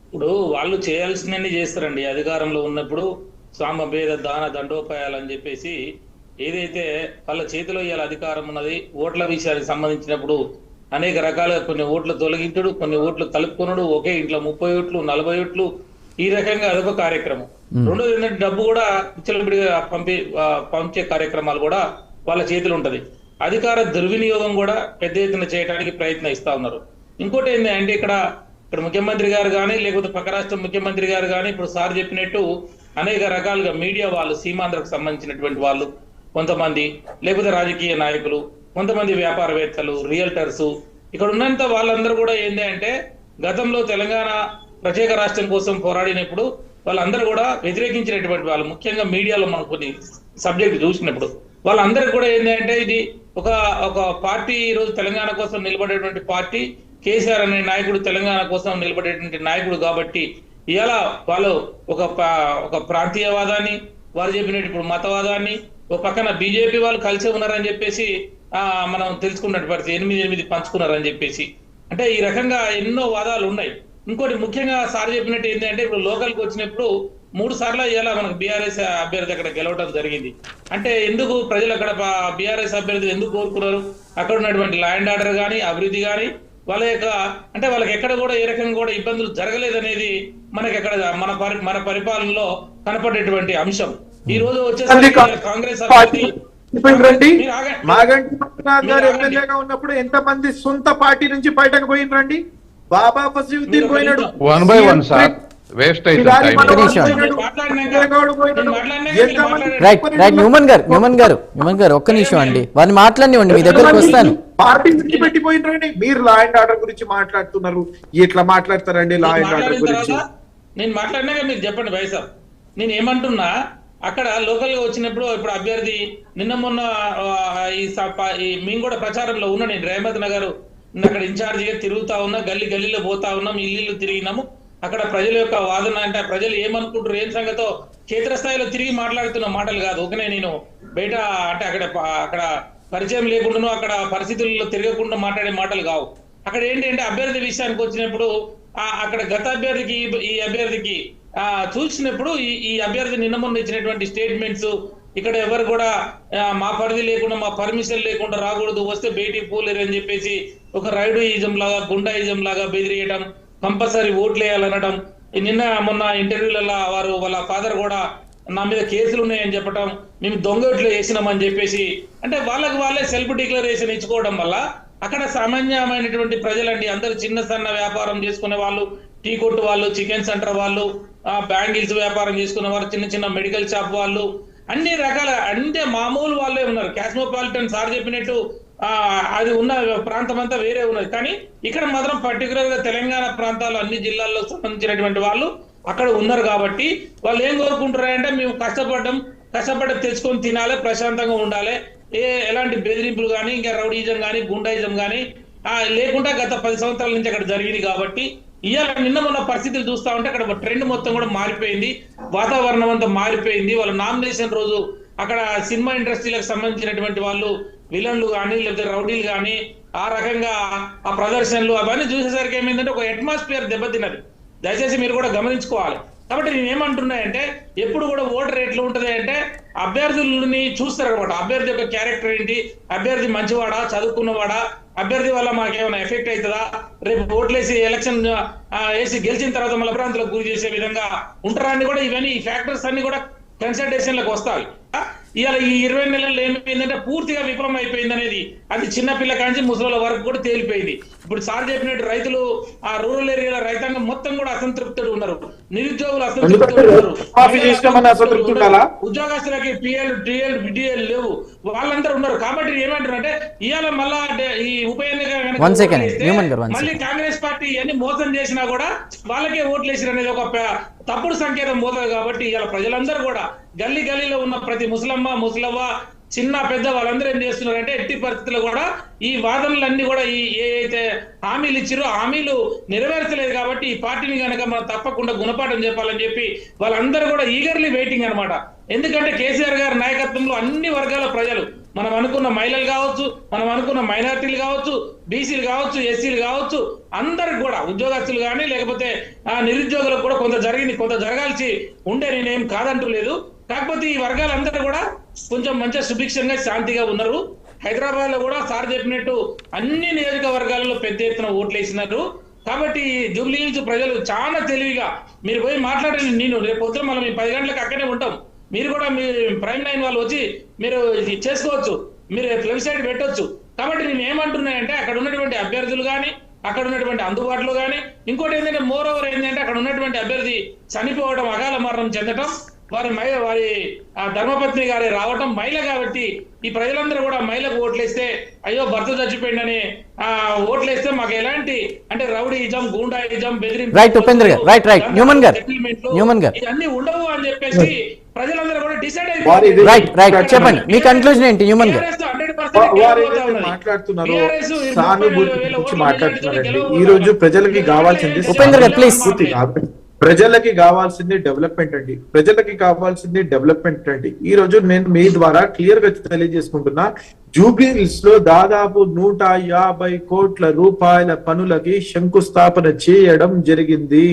ఇప్పుడు వాళ్ళు చేయాల్సినవి చేస్తారండి. అధికారంలో ఉన్నప్పుడు సామభేద దాన దండోపాయాలని చెప్పేసి ఏదైతే వాళ్ళ చేతిలో ఇవాళ అధికారం ఉన్నది, ఓట్ల విషయానికి సంబంధించినప్పుడు అనేక రకాలుగా కొన్ని ఓట్లు తొలగించడు, కొన్ని ఓట్లు కలుపుకొనడు, ఒకే ఇంట్లో 30 ఓట్లు 40 ఓట్లు, ఈ రకంగా అదొక కార్యక్రమం. రెండోది ఏంటంటే డబ్బు కూడా విచ్చలవిడిగా పంచే కార్యక్రమాలు కూడా వాళ్ళ చేతిలో ఉంటది. అధికార దుర్వినియోగం కూడా పెద్ద ఎత్తున చేయడానికి ప్రయత్నిస్తా ఉన్నారు. ఇంకోటి ఏంటంటే ఇక్కడ ముఖ్యమంత్రి గారు కానీ లేకపోతే పక్క రాష్ట్ర ముఖ్యమంత్రి గారు కానీ ఇప్పుడు సార్ చెప్పినట్టు అనేక రకాలుగా మీడియా వాళ్ళు, సీమాంధ్రకు సంబంధించినటువంటి వాళ్ళు కొంతమంది, లేకపోతే రాజకీయ నాయకులు, కొంతమంది వ్యాపారవేత్తలు, రియల్టర్స్, ఇక్కడ ఉన్నంత వాళ్ళందరూ కూడా ఏంటి అంటే గతంలో తెలంగాణ ప్రత్యేక రాష్ట్రం కోసం పోరాడినప్పుడు వాళ్ళందరూ కూడా వ్యతిరేకించినటువంటి వాళ్ళు, ముఖ్యంగా మీడియాలో మనం కొన్ని సబ్జెక్ట్ చూసినప్పుడు వాళ్ళందరికీ కూడా ఏంటంటే ఇది ఒక పార్టీ ఈరోజు తెలంగాణ కోసం నిలబడేటువంటి పార్టీ, కేసీఆర్ అనే నాయకుడు తెలంగాణ కోసం నిలబడేటువంటి నాయకుడు. కాబట్టి ఇలా వాళ్ళు ఒక ప్రాంతీయవాదాన్ని, వారు చెప్పినట్టు ఇప్పుడు మతవాదాన్ని, ఒక పక్కన బీజేపీ వాళ్ళు కలిసే ఉన్నారని చెప్పేసి మనం తెలుసుకున్నట్టు పరిస్థితి, 8 పంచుకున్నారని చెప్పేసి. అంటే ఈ రకంగా ఎన్నో వాదాలు ఉన్నాయి. ఇంకోటి ముఖ్యంగా సార్ చెప్పినట్టు ఏంటంటే ఇప్పుడు లోకల్కి వచ్చినప్పుడు 3 సార్లు ఇలా మనకు బీఆర్ఎస్ అభ్యర్థి అక్కడ గెలవడం జరిగింది. అంటే ఎందుకు ప్రజలు అక్కడ బీఆర్ఎస్ అభ్యర్థి ఎందుకు కోరుకున్నారు? అక్కడ ఉన్నటువంటి లా అండ్ ఆర్డర్ కానీ, అభివృద్ధి కానీ, వాళ్ళ యొక్క అంటే వాళ్ళకి ఎక్కడ కూడా ఏ రకంగా కూడా ఇబ్బందులు జరగలేదనేది మనకి అక్కడ మన పరిపాలనలో కనపడేటువంటి అంశం. ఈ రోజు వచ్చేసరికి కాంగ్రెస్ అభ్యర్థి ఎమ్మెల్యేగా ఉన్నప్పుడు ఎంత మంది సొంత పార్టీ నుంచి బయటకు పోయినరండి? బాబా ఫసీయుద్దీన్ పోయినాడు. న్యూమన్ గారు ఒక్క నిమిషం అండి, వారిని మాట్లాడినివ్వండి, మీ దగ్గరకు వస్తాను. పార్టీ నుంచి పెట్టిపోయినరండి. మీరు లా అండ్ ఆర్డర్ గురించి మాట్లాడుతున్నారు, ఎట్లా మాట్లాడతారండి లా అండ్ ఆర్డర్ గురించి? నేను మాట్లాడినాక మీరు చెప్పండి భాయ్ సాబ్. నేను ఏమంటున్నా, అక్కడ లోకల్ గా వచ్చినప్పుడు ఇప్పుడు అభ్యర్థి నిన్న మొన్న మేము కూడా ప్రచారంలో ఉన్నా, నేను రేహమత్ నగర్ అక్కడ ఇన్ఛార్జిగా తిరుగుతా ఉన్నా, గల్లీలో పోతా ఉన్నాం, ఇల్లు తిరిగినాము. అక్కడ ప్రజల యొక్క వాదన అంటే ప్రజలు ఏమనుకుంటారు, ఏం సంగతో క్షేత్రస్థాయిలో తిరిగి మాట్లాడుతున్న మాటలు కాదు. ఒకనే నేను బయట అంటే అక్కడ పరిచయం లేకుండా అక్కడ పరిస్థితుల్లో తిరగకుండా మాట్లాడే మాటలు కావు. అక్కడ ఏంటంటే అభ్యర్థి విషయానికి వచ్చినప్పుడు అక్కడ గత అభ్యర్థికి ఈ అభ్యర్థికి చూసినప్పుడు ఈ అభ్యర్థి నిన్న మొన్న ఇచ్చినటువంటి స్టేట్మెంట్స్, ఇక్కడ ఎవరు కూడా మా పరిధి లేకుండా, మా పర్మిషన్ లేకుండా రాకూడదు, వస్తే బయటికి పోలేరు అని చెప్పేసి ఒక రైడూయిజం లాగా, గుండాయిజం లాగా బెదిరియడం, కంపల్సరీ ఓట్లు వేయాలనడం. నిన్న మొన్న ఇంటర్వ్యూలలో వాళ్ళ ఫాదర్ కూడా నా మీద కేసులు ఉన్నాయని చెప్పడం, మేము దొంగ ఓట్లు వేసినామని చెప్పేసి, అంటే వాళ్ళే సెల్ఫ్ డిక్లరేషన్ ఇచ్చుకోవడం వల్ల అక్కడ సామాన్యమైనటువంటి ప్రజలండి, అందరూ చిన్న సన్న వ్యాపారం చేసుకునే వాళ్ళు, టీ కొట్టు వాళ్ళు, చికెన్ సెంటర్ వాళ్ళు, బ్యాంగిల్స్ వ్యాపారం చేసుకునే వాళ్ళు, చిన్న మెడికల్ షాప్ వాళ్ళు, అన్ని రకాల అంటే మామూలు వాళ్ళే ఉన్నారు. కాస్మోపాలిటన్ సార్ చెప్పినట్టు అది ఉన్న ప్రాంతం అంతా వేరే ఉన్నది. కానీ ఇక్కడ మాత్రం పర్టికులర్ గా తెలంగాణ ప్రాంతాల్లో అన్ని జిల్లాల్లో సంబంధించినటువంటి వాళ్ళు అక్కడ ఉన్నారు. కాబట్టి వాళ్ళు ఏం కోరుకుంటారంటే మేము కష్టపడి తెచ్చుకొని తినాలి, ప్రశాంతంగా ఉండాలి, ఎలాంటి బెదిరింపులు కానీ, ఇంకా రౌడీజం కానీ, గుండాయిజం కానీ లేకుండా గత 10 సంవత్సరాల నుంచి అక్కడ జరిగింది. కాబట్టి ఇవాళ నిన్న మొన్న పరిస్థితులు చూస్తా ఉంటే అక్కడ ట్రెండ్ మొత్తం కూడా మారిపోయింది, వాతావరణం అంతా మారిపోయింది. వాళ్ళ నామినేషన్ రోజు అక్కడ సినిమా ఇండస్ట్రీలకు సంబంధించినటువంటి వాళ్ళు, విలన్లు కానీ లేకపోతే రౌడీలు కానీ ఆ రకంగా ఆ ప్రదర్శనలు అవన్నీ చూసేసరికి ఏమైందంటే ఒక అట్మాస్ఫియర్ దెబ్బతిన్నది. దయచేసి మీరు కూడా గమనించుకోవాలి. కాబట్టి నేను ఏమంటున్నాయంటే ఎప్పుడు కూడా ఓటర్ ఎట్లా ఉంటది అంటే అభ్యర్థులని చూస్తారనమాట. అభ్యర్థి యొక్క క్యారెక్టర్ ఏంటి, అభ్యర్థి మంచివాడా, చదువుకున్నవాడా, అభ్యర్థి వల్ల మాకేమైనా ఎఫెక్ట్ అవుతుందా, రేపు ఓట్లేసి ఎలక్షన్ వేసి గెలిచిన తర్వాత మళ్ళీ భ్రాంతులకు గురి చేసే విధంగా ఉంటారా అని కూడా ఇవన్నీ ఈ ఫ్యాక్టర్స్ అన్ని కూడా కన్సల్టేషన్ లకు వస్తాయి. ఇవాళ ఈ 20 నెలల్లో ఏమైపోయిందంటే పూర్తిగా విఫలం అయిపోయింది అనేది అది చిన్నపిల్ల కాంచి ముసలి వరకు కూడా తేలిపోయింది. ఇప్పుడు సార్ చెప్పినట్టు రైతులు ఆ రూరల్ ఏరియాల రైతాంగం మొత్తం కూడా అసంతృప్తులు ఉన్నారు, నిరుద్యోగులు అసంతృప్తులు ఉన్నారు, ఉద్యోగస్తులకి డిఎల్ లేవు, వాళ్ళందరూ ఉన్నారు. కాబట్టి ఏమంటారంటే ఇవాళ మళ్ళా ఈ ఉప ఎన్నిక మళ్ళీ కాంగ్రెస్ పార్టీ అన్ని మోసం చేసినా కూడా వాళ్ళకే ఓట్లు వేసారు అనేది ఒక తప్పుడు సంకేతం పోతుంది. కాబట్టి ఇవాళ ప్రజలందరూ కూడా గల్లీలో ఉన్న ప్రతి ముసలవ్వ చిన్న పెద్ద వాళ్ళందరూ ఏం చేస్తున్నారంటే ఎట్టి పరిస్థితుల్లో కూడా ఈ వాదనలన్నీ కూడా ఈ ఏదైతే హామీలు ఇచ్చారో హామీలు నెరవేర్చలేదు. కాబట్టి ఈ పార్టీని కనుక మనం తప్పకుండా గుణపాఠం చెప్పాలని చెప్పి వాళ్ళందరూ కూడా ఈగర్లీ వెయిటింగ్ అనమాట. ఎందుకంటే కేసీఆర్ గారి నాయకత్వంలో అన్ని వర్గాల ప్రజలు, మనం అనుకున్న మహిళలు కావచ్చు, మనం అనుకున్న మైనారిటీలు కావచ్చు, బీసీలు కావచ్చు, ఎస్సీలు కావచ్చు, అందరికి కూడా ఉద్యోగస్తులు కానీ లేకపోతే నిరుద్యోగులకు కూడా కొంత జరిగింది, కొంత జరగాల్సి ఉండే, నేనేం కాదంటూ లేదు. కాకపోతే ఈ వర్గాలందరూ కూడా కొంచెం మంచిగా సుభిక్షంగా శాంతిగా ఉన్నారు. హైదరాబాద్ లో కూడా సార్ చెప్పినట్టు అన్ని నియోజకవర్గాలలో పెద్ద ఎత్తున ఓట్లు వేసినారు. కాబట్టి జూబ్లీ హిల్స్ ప్రజలు చాలా తెలివిగా మీరు పోయి మాట్లాడండి. నేను రేపు పొద్దున మనం 10 గంటలకు అక్కడే ఉంటాం, మీరు కూడా మీ ప్రైమ్ లైన్ వాళ్ళు వచ్చి మీరు చేసుకోవచ్చు, మీరు వెబ్సైట్ పెట్టొచ్చు. కాబట్టి నేను ఏమంటున్నాయంటే అక్కడ ఉన్నటువంటి అభ్యర్థులు కానీ అక్కడ ఉన్నటువంటి అందుబాటులో కానీ ఇంకోటి ఏంటంటే మోర్ ఓవర్ ఏంటంటే అక్కడ ఉన్నటువంటి అభ్యర్థి చనిపోవడం, అకాల మరణం చెందటం, వారి ధర్మపత్ని గారి రావటం మహిళ. కాబట్టి ఈ ప్రజలందరూ కూడా మహిళకు ఓట్లేస్తే అయ్యో భర్త చచ్చిపోయిందని ఓట్లేస్తే మాకు ఎలాంటి అంటే రౌడీయిజం, గూండాయిజం, బెదిరింపు ఇవన్నీ ఉండవు అని చెప్పేసి ప్రజలందరూ కూడా డిసైడ్ అయిపోయారు. చెప్పండి మీ కన్క్లూజన్ ఏంటి? హ్యూమన్ గారు మాట్లాడుతున్నారు, సానుభూతి గురించి మాట్లాడుతున్నారండి. ఈ రోజు ప్రజలకి కావాల్సింది ఉపేంద్ర గారు ప్లీజ్, ప్రజలకి కావాల్సింది డెవలప్మెంట్ అండి, ప్రజలకి కావాల్సింది డెవలప్మెంట్ అండి. ఈ రోజు నేను మీ ద్వారా క్లియర్ గా తెలియజేసుకుంటున్నా, జూబ్లీ హిల్స్ లో దాదాపు 150 కోట్ల రూపాయల పనులకి శంకుస్థాపన చేయడం జరిగింది.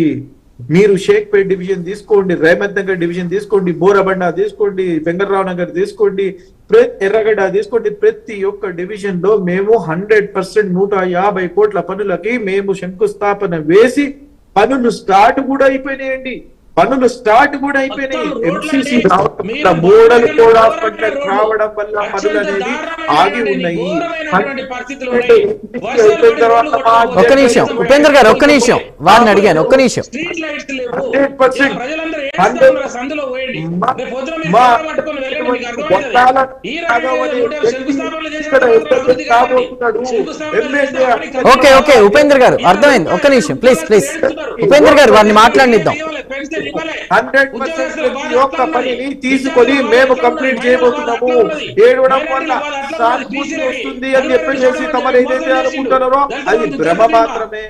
మీరు షేక్పేట్ డివిజన్ తీసుకోండి, రేమత్ నగర్ డివిజన్ తీసుకోండి, బోరబండ తీసుకోండి, వెంకటరావు నగర్ తీసుకోండి, ఎర్రగడ్డ తీసుకోండి, ప్రతి ఒక్క డివిజన్ లో మేము 100% 150 కోట్ల పనులకి మేము శంకుస్థాపన వేసి పనులు స్టార్ట్ కూడా అయిపోయినాయండి. ఎంసీసీ మోడల్ కూడా రావడం వల్ల పనులు అనేది ఆగి ఉన్నాయి. ఒక్క నిమిషం ఉపేంద్ర గారు, ఒక్క నిమిషం వారిని అడిగాను, ఒక్క నిమిషం. 100% ఓకే ఓకే ఉపేంద్ర గారు అర్థమైంది, ఒక్క నిమిషం ప్లీజ్ ఉపేంద్ర గారు వారిని మాట్లాడిద్దాం. 100% యొక్క పనిని తీసుకొని మేము కంప్లీట్ చేయబోతున్నాము. ఏడవడం వల్ల సానుభూతి వస్తుంది అని చెప్పేసి తమరు ఏదైతే అనుకుంటున్నారో అది భ్రమ మాత్రమే.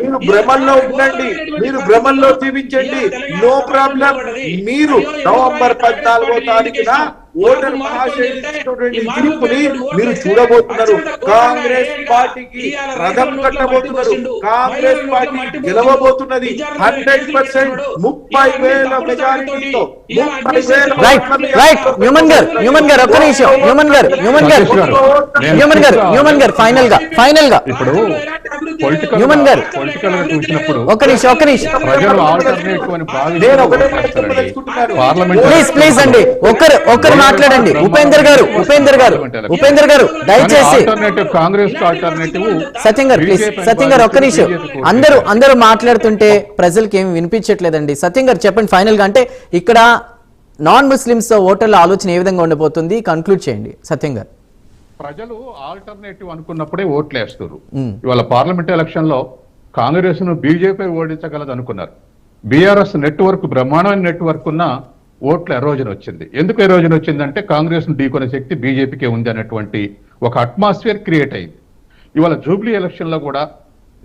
మీరు భ్రమల్లో ఉండండి, మీరు భ్రమల్లో జీవించండి, నో ప్రాబ్లం. మీరు నవంబర్ 14వ తారీఖున ఓటర్ మహాశైలిని మీరు చూడబోతున్నారు. కాంగ్రెస్ పార్టీకి రథం కట్టబోతున్నారు, కాంగ్రెస్ పార్టీ గెలవబోతున్నది 100% 30,000 మెజారిటీతో. ఫైనల్ గా ఇప్పుడు హ్యూమన్ గారు చూసినప్పుడు ఒక్క నిమిషం ప్రజలు ఆల్టర్నేటివ్ అని పార్లమెంట్ ప్లీజ్ అండి ఒక్కరు మాట్లాడండి. ఉపేందర్ గారు దయచేసి కాంగ్రెస్ ఆల్టర్నేటివ్ సత్యం గారు ప్లీజ్, సత్యం గారు ఒక్క నిమిషం. అందరూ మాట్లాడుతుంటే ప్రజలకి ఏమి వినిపించట్లేదండి. సత్యం గారు చెప్పండి ఫైనల్ గా, అంటే ఇక్కడ నాన్ ముస్లిమ్స్ ఓటర్ల ఆలోచన ఏ విధంగా ఉండబోతుంది, కన్క్లూడ్ చేయండి సత్యం గారు. ప్రజలు ఆల్టర్నేటివ్ అనుకున్నప్పుడే ఓట్లు వేస్తారు. ఇవాళ పార్లమెంట్ ఎలక్షన్ లో కాంగ్రెస్ ను బీజేపీ ఓడించగలదు అనుకున్నారు. బీఆర్ఎస్ నెట్వర్క్ బ్రహ్మాండమైన నెట్వర్క్ ఉన్న ఓట్ల ఎరోజన్ వచ్చింది. ఎందుకు ఎరోజన్ వచ్చిందంటే కాంగ్రెస్ ను ఢీకొనే శక్తి బీజేపీకే ఉంది అనేటువంటి ఒక అట్మాస్ఫియర్ క్రియేట్ అయింది. ఇవాళ జూబ్లీ ఎలక్షన్ లో కూడా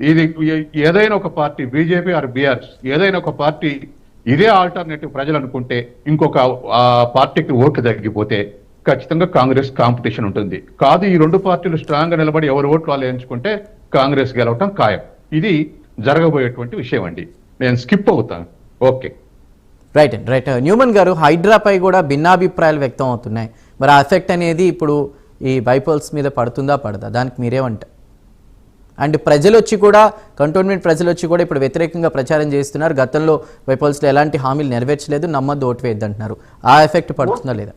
ఇది ఏదైనా ఒక పార్టీ బీజేపీ ఆర్ బీఆర్ఎస్ ఏదైనా ఒక పార్టీ ఇదే ఆల్టర్నేటివ్ ప్రజలు అనుకుంటే ఇంకొక పార్టీకి ఓట్లు తగ్గిపోతే ఖచ్చితంగా కాంగ్రెస్ కాంపిటీషన్ ఉంటుంది. కాదు ఈ రెండు పార్టీలు స్ట్రాంగ్ గా నిలబడి ఎవరు ఓట్లు వాళ్ళు ఎంచుకుంటే కాంగ్రెస్ గెలవటం ఖాయం. ఇది జరగబోయేటువంటి విషయం అండి. నేను స్కిప్ అవుతాను. ఓకే, రైట్ అండి, రైట్. న్యూమన్ గారు, హైడ్రాపై కూడా భిన్నాభిప్రాయాలు వ్యక్తం అవుతున్నాయి. మరి ఆ ఎఫెక్ట్ అనేది ఇప్పుడు ఈ బైపోల్స్ మీద పడుతుందా పడదా, దానికి మీరేమంటారు? అండ్ ప్రజలు వచ్చి కూడా, కంటోన్మెంట్ ప్రజలు వచ్చి కూడా ఇప్పుడు వ్యతిరేకంగా ప్రచారం చేస్తున్నారు. గతంలో బైపోల్స్లో ఎలాంటి హామీలు నెరవేర్చలేదు, నమ్మద్దు, ఓటు వేయద్దు అంటున్నారు. ఆ ఎఫెక్ట్ పడుతుందా లేదా?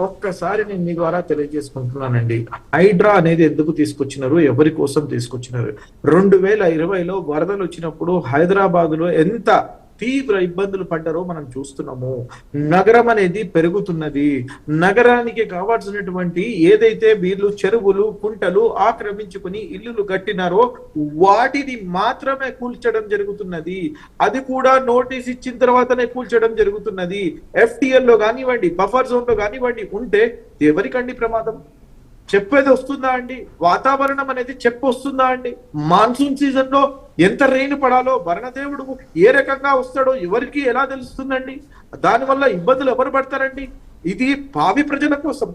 ఒక్కసారి నేను మీ ద్వారా తెలియజేసుకుంటున్నానండి, హైడ్రా అనేది ఎందుకు తీసుకొచ్చినారు, ఎవరి కోసం తీసుకొచ్చినారు. 2020లో వరదలు వచ్చినప్పుడు హైదరాబాద్ లో ఎంత తీవ్ర ఇబ్బందులు పడ్డారో మనం చూస్తున్నాము. నగరం అనేది పెరుగుతున్నది. నగరానికి కావాల్సినటువంటి ఏదైతే వీళ్ళు చెరువులు, కుంటలు ఆక్రమించుకుని ఇల్లులు కట్టినారో వాటిని మాత్రమే కూల్చడం జరుగుతున్నది. అది కూడా నోటీస్ ఇచ్చిన తర్వాతనే కూల్చడం జరుగుతున్నది. FTL లో కానివ్వండి, బఫర్ జోన్ లో కానివ్వండి ఉంటే ఎవరికండి ప్రమాదం? చెప్పేది వస్తుందా అండి? వాతావరణం అనేది వస్తుందా అండి? మాన్సూన్ సీజన్ లో ఎంత రెయిన్ పడాలో, వరుణదేవుడు ఏ రకంగా వస్తాడో ఎవరికి ఎలా తెలుస్తుందండి? దానివల్ల ఇబ్బందులు ఎవరు పడతారండి? ఇది భావి ప్రజల కోసం,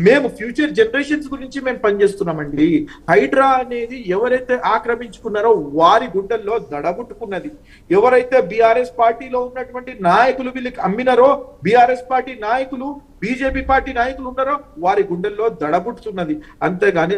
మేము ఫ్యూచర్ జనరేషన్స్ గురించి మేము పనిచేస్తున్నామండి. హైడ్రా అనేది ఎవరైతే ఆక్రమించుకున్నారో వారి గుండెల్లో దడబుట్టుకున్నది. ఎవరైతే బీఆర్ఎస్ పార్టీలో ఉన్నటువంటి నాయకులు వీళ్ళకి అమ్మినారో, బీఆర్ఎస్ పార్టీ నాయకులు, బీజేపీ పార్టీ నాయకులు ఉన్నారో వారి గుండెల్లో దడబుట్టుతున్నది. అంతేగాని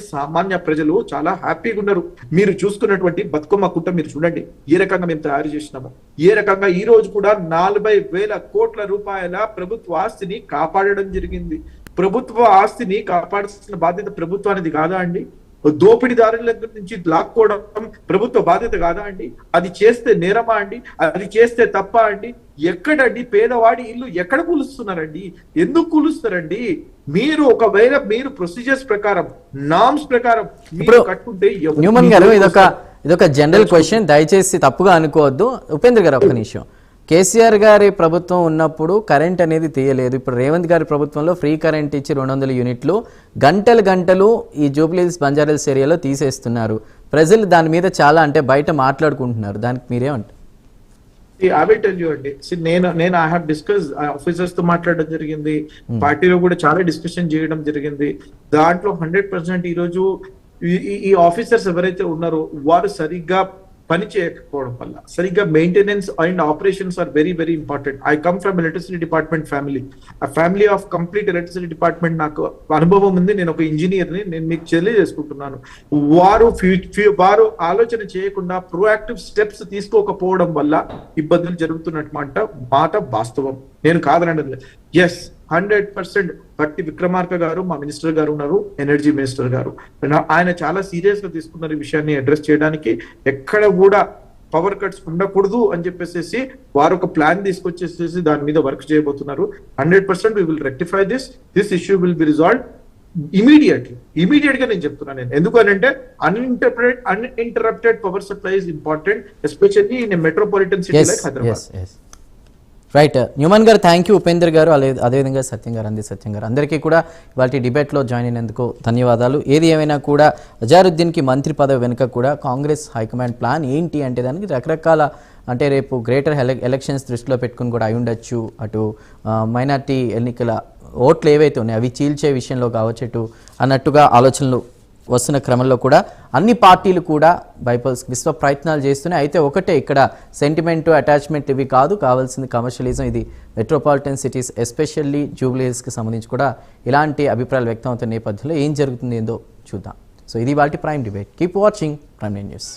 సామాన్య ప్రజలు చాలా హ్యాపీగా ఉన్నారు. మీరు చూసుకున్నటువంటి బతుకమ్మ కుంట మీరు చూడండి, ఏ రకంగా మేము తయారు చేసినాము. ఏ రకంగా ఈ రోజు కూడా 40,000 కోట్ల రూపాయల ప్రభుత్వ ఆస్తిని కాపాడడం జరిగింది. ప్రభుత్వ ఆస్తిని కాపాడాల్సిన బాధ్యత ప్రభుత్వానికి కాదా అండి? దోపిడీదారుల దగ్గర నుంచి లాక్కోవడం ప్రభుత్వ బాధ్యత కాదా అండి? అది చేస్తే నేరమా అండి? అది చేస్తే తప్ప అండి? ఎక్కడండి పేదవాడి ఇల్లు ఎక్కడ కూలుస్తున్నారండి? ఎందుకు కూలుస్తారండి? మీరు ఒకవేళ మీరు ప్రొసీజర్స్ ప్రకారం, నామ్స్ ప్రకారం ఇప్పుడు కట్టుకుంటే న్యూమన్ గారు, ఇదొక జనరల్ క్వశ్చన్, దయచేసి తప్పుగా అనుకోవద్దు. ఉపేంద్ర గారు, ఒక్క నిమిషం. కేసీఆర్ గారి ప్రభుత్వం ఉన్నప్పుడు కరెంట్ అనేది తీయలేదు. ఇప్పుడు రేవంత్ గారి ప్రభుత్వంలో ఫ్రీ కరెంట్ ఇచ్చి 200 యూనిట్లు గంటలు ఈ జూబ్లీహిల్స్, బంజారాహిల్స్ ఏరియాలో తీసేస్తున్నారు. ప్రజలు దాని మీద చాలా, అంటే బయట మాట్లాడుకుంటున్నారు. దానికి మీరేమంటారు? I will tell you అండి, నేను ఐ హావ్ డిస్కస్ ఆఫీసర్స్ తో మాట్లాడడం జరిగింది, పార్టీలో కూడా చాలా డిస్కషన్ చేయడం జరిగింది. దాంట్లో 100% ఈ రోజు ఈ ఆఫీసర్స్ ఎవరైతే ఉన్నారో వారు సరిగ్గా పని చేయకపోవడం వల్ల, సరిగ్గా maintenance and operations are very very important. I come from electricity department family, ఆ family of complete electricity department. నాకు అనుభవం ఉంది, నేను ఒక ఇంజనీర్ని, నేను మీకు తెలియజేసుకుంటున్నాను. వారు ఆలోచన చేయకుండా ప్రోయాక్టివ్ స్టెప్స్ తీసుకోకపోవడం వల్ల ఇబ్బందులు జరుగుతున్నట్టు మాట వాస్తవం, నేను కాదనండి. ఎస్, 100% భట్టి విక్రమార్క గారు, మా మినిస్టర్ గారు ఉన్నారు, ఎనర్జీ మినిస్టర్ గారు, ఆయన చాలా సీరియస్ గా తీసుకున్నారు ఈ విషయాన్ని అడ్రస్ చేయడానికి. ఎక్కడ కూడా పవర్ కట్స్ ఉండకూడదు అని చెప్పేసి వారు ఒక ప్లాన్ తీసుకొచ్చేసేసి దాని మీద వర్క్ చేయబోతున్నారు. 100% we will rectify this issue will be resolved immediate గా నేను చెప్తున్నాను. నేను ఎందుకనంటే uninterrupted power supply is important, especially in metropolitan city like Hyderabad. Right, Numan గారు, థ్యాంక్ యూ. ఉపేందర్ గారు, అదేవిధంగా సత్యం గారు, అందరికీ కూడా వాటి డిబేట్లో జాయిన్ అయినందుకు ధన్యవాదాలు. ఏది ఏమైనా కూడా అజారుద్దీన్కి మంత్రి పదవి వెనుక కూడా కాంగ్రెస్ హైకమాండ్ ప్లాన్ ఏంటి అంటే దానికి రకరకాల, అంటే రేపు గ్రేటర్ ఎలక్షన్స్ దృష్టిలో పెట్టుకుని కూడా అయి ఉండొచ్చు. అటు మైనార్టీ ఎన్నికల ఓట్లు ఏవైతే ఉన్నాయో అవి చీల్చే విషయంలో కావచ్చు అన్నట్టుగా ఆలోచనలు వస్తున్న క్రమంలో కూడా అన్ని పార్టీలు కూడా బైపోల్స్ విశ్వ ప్రయత్నాలు చేస్తున్నాయి. అయితే ఒకటే, ఇక్కడ సెంటిమెంట్, అటాచ్మెంట్ ఇవి కాదు కావాల్సింది, కమర్షియలిజం. ఇది మెట్రోపాలిటన్ సిటీస్, ఎస్పెషల్లీ జూబ్లీహిల్స్కి సంబంధించి కూడా ఇలాంటి అభిప్రాయాలు వ్యక్తం అవుతున్న నేపథ్యంలో ఏం జరుగుతుంది ఏందో చూద్దాం. సో ఇది వాటి prime debate. Keep watching prime news.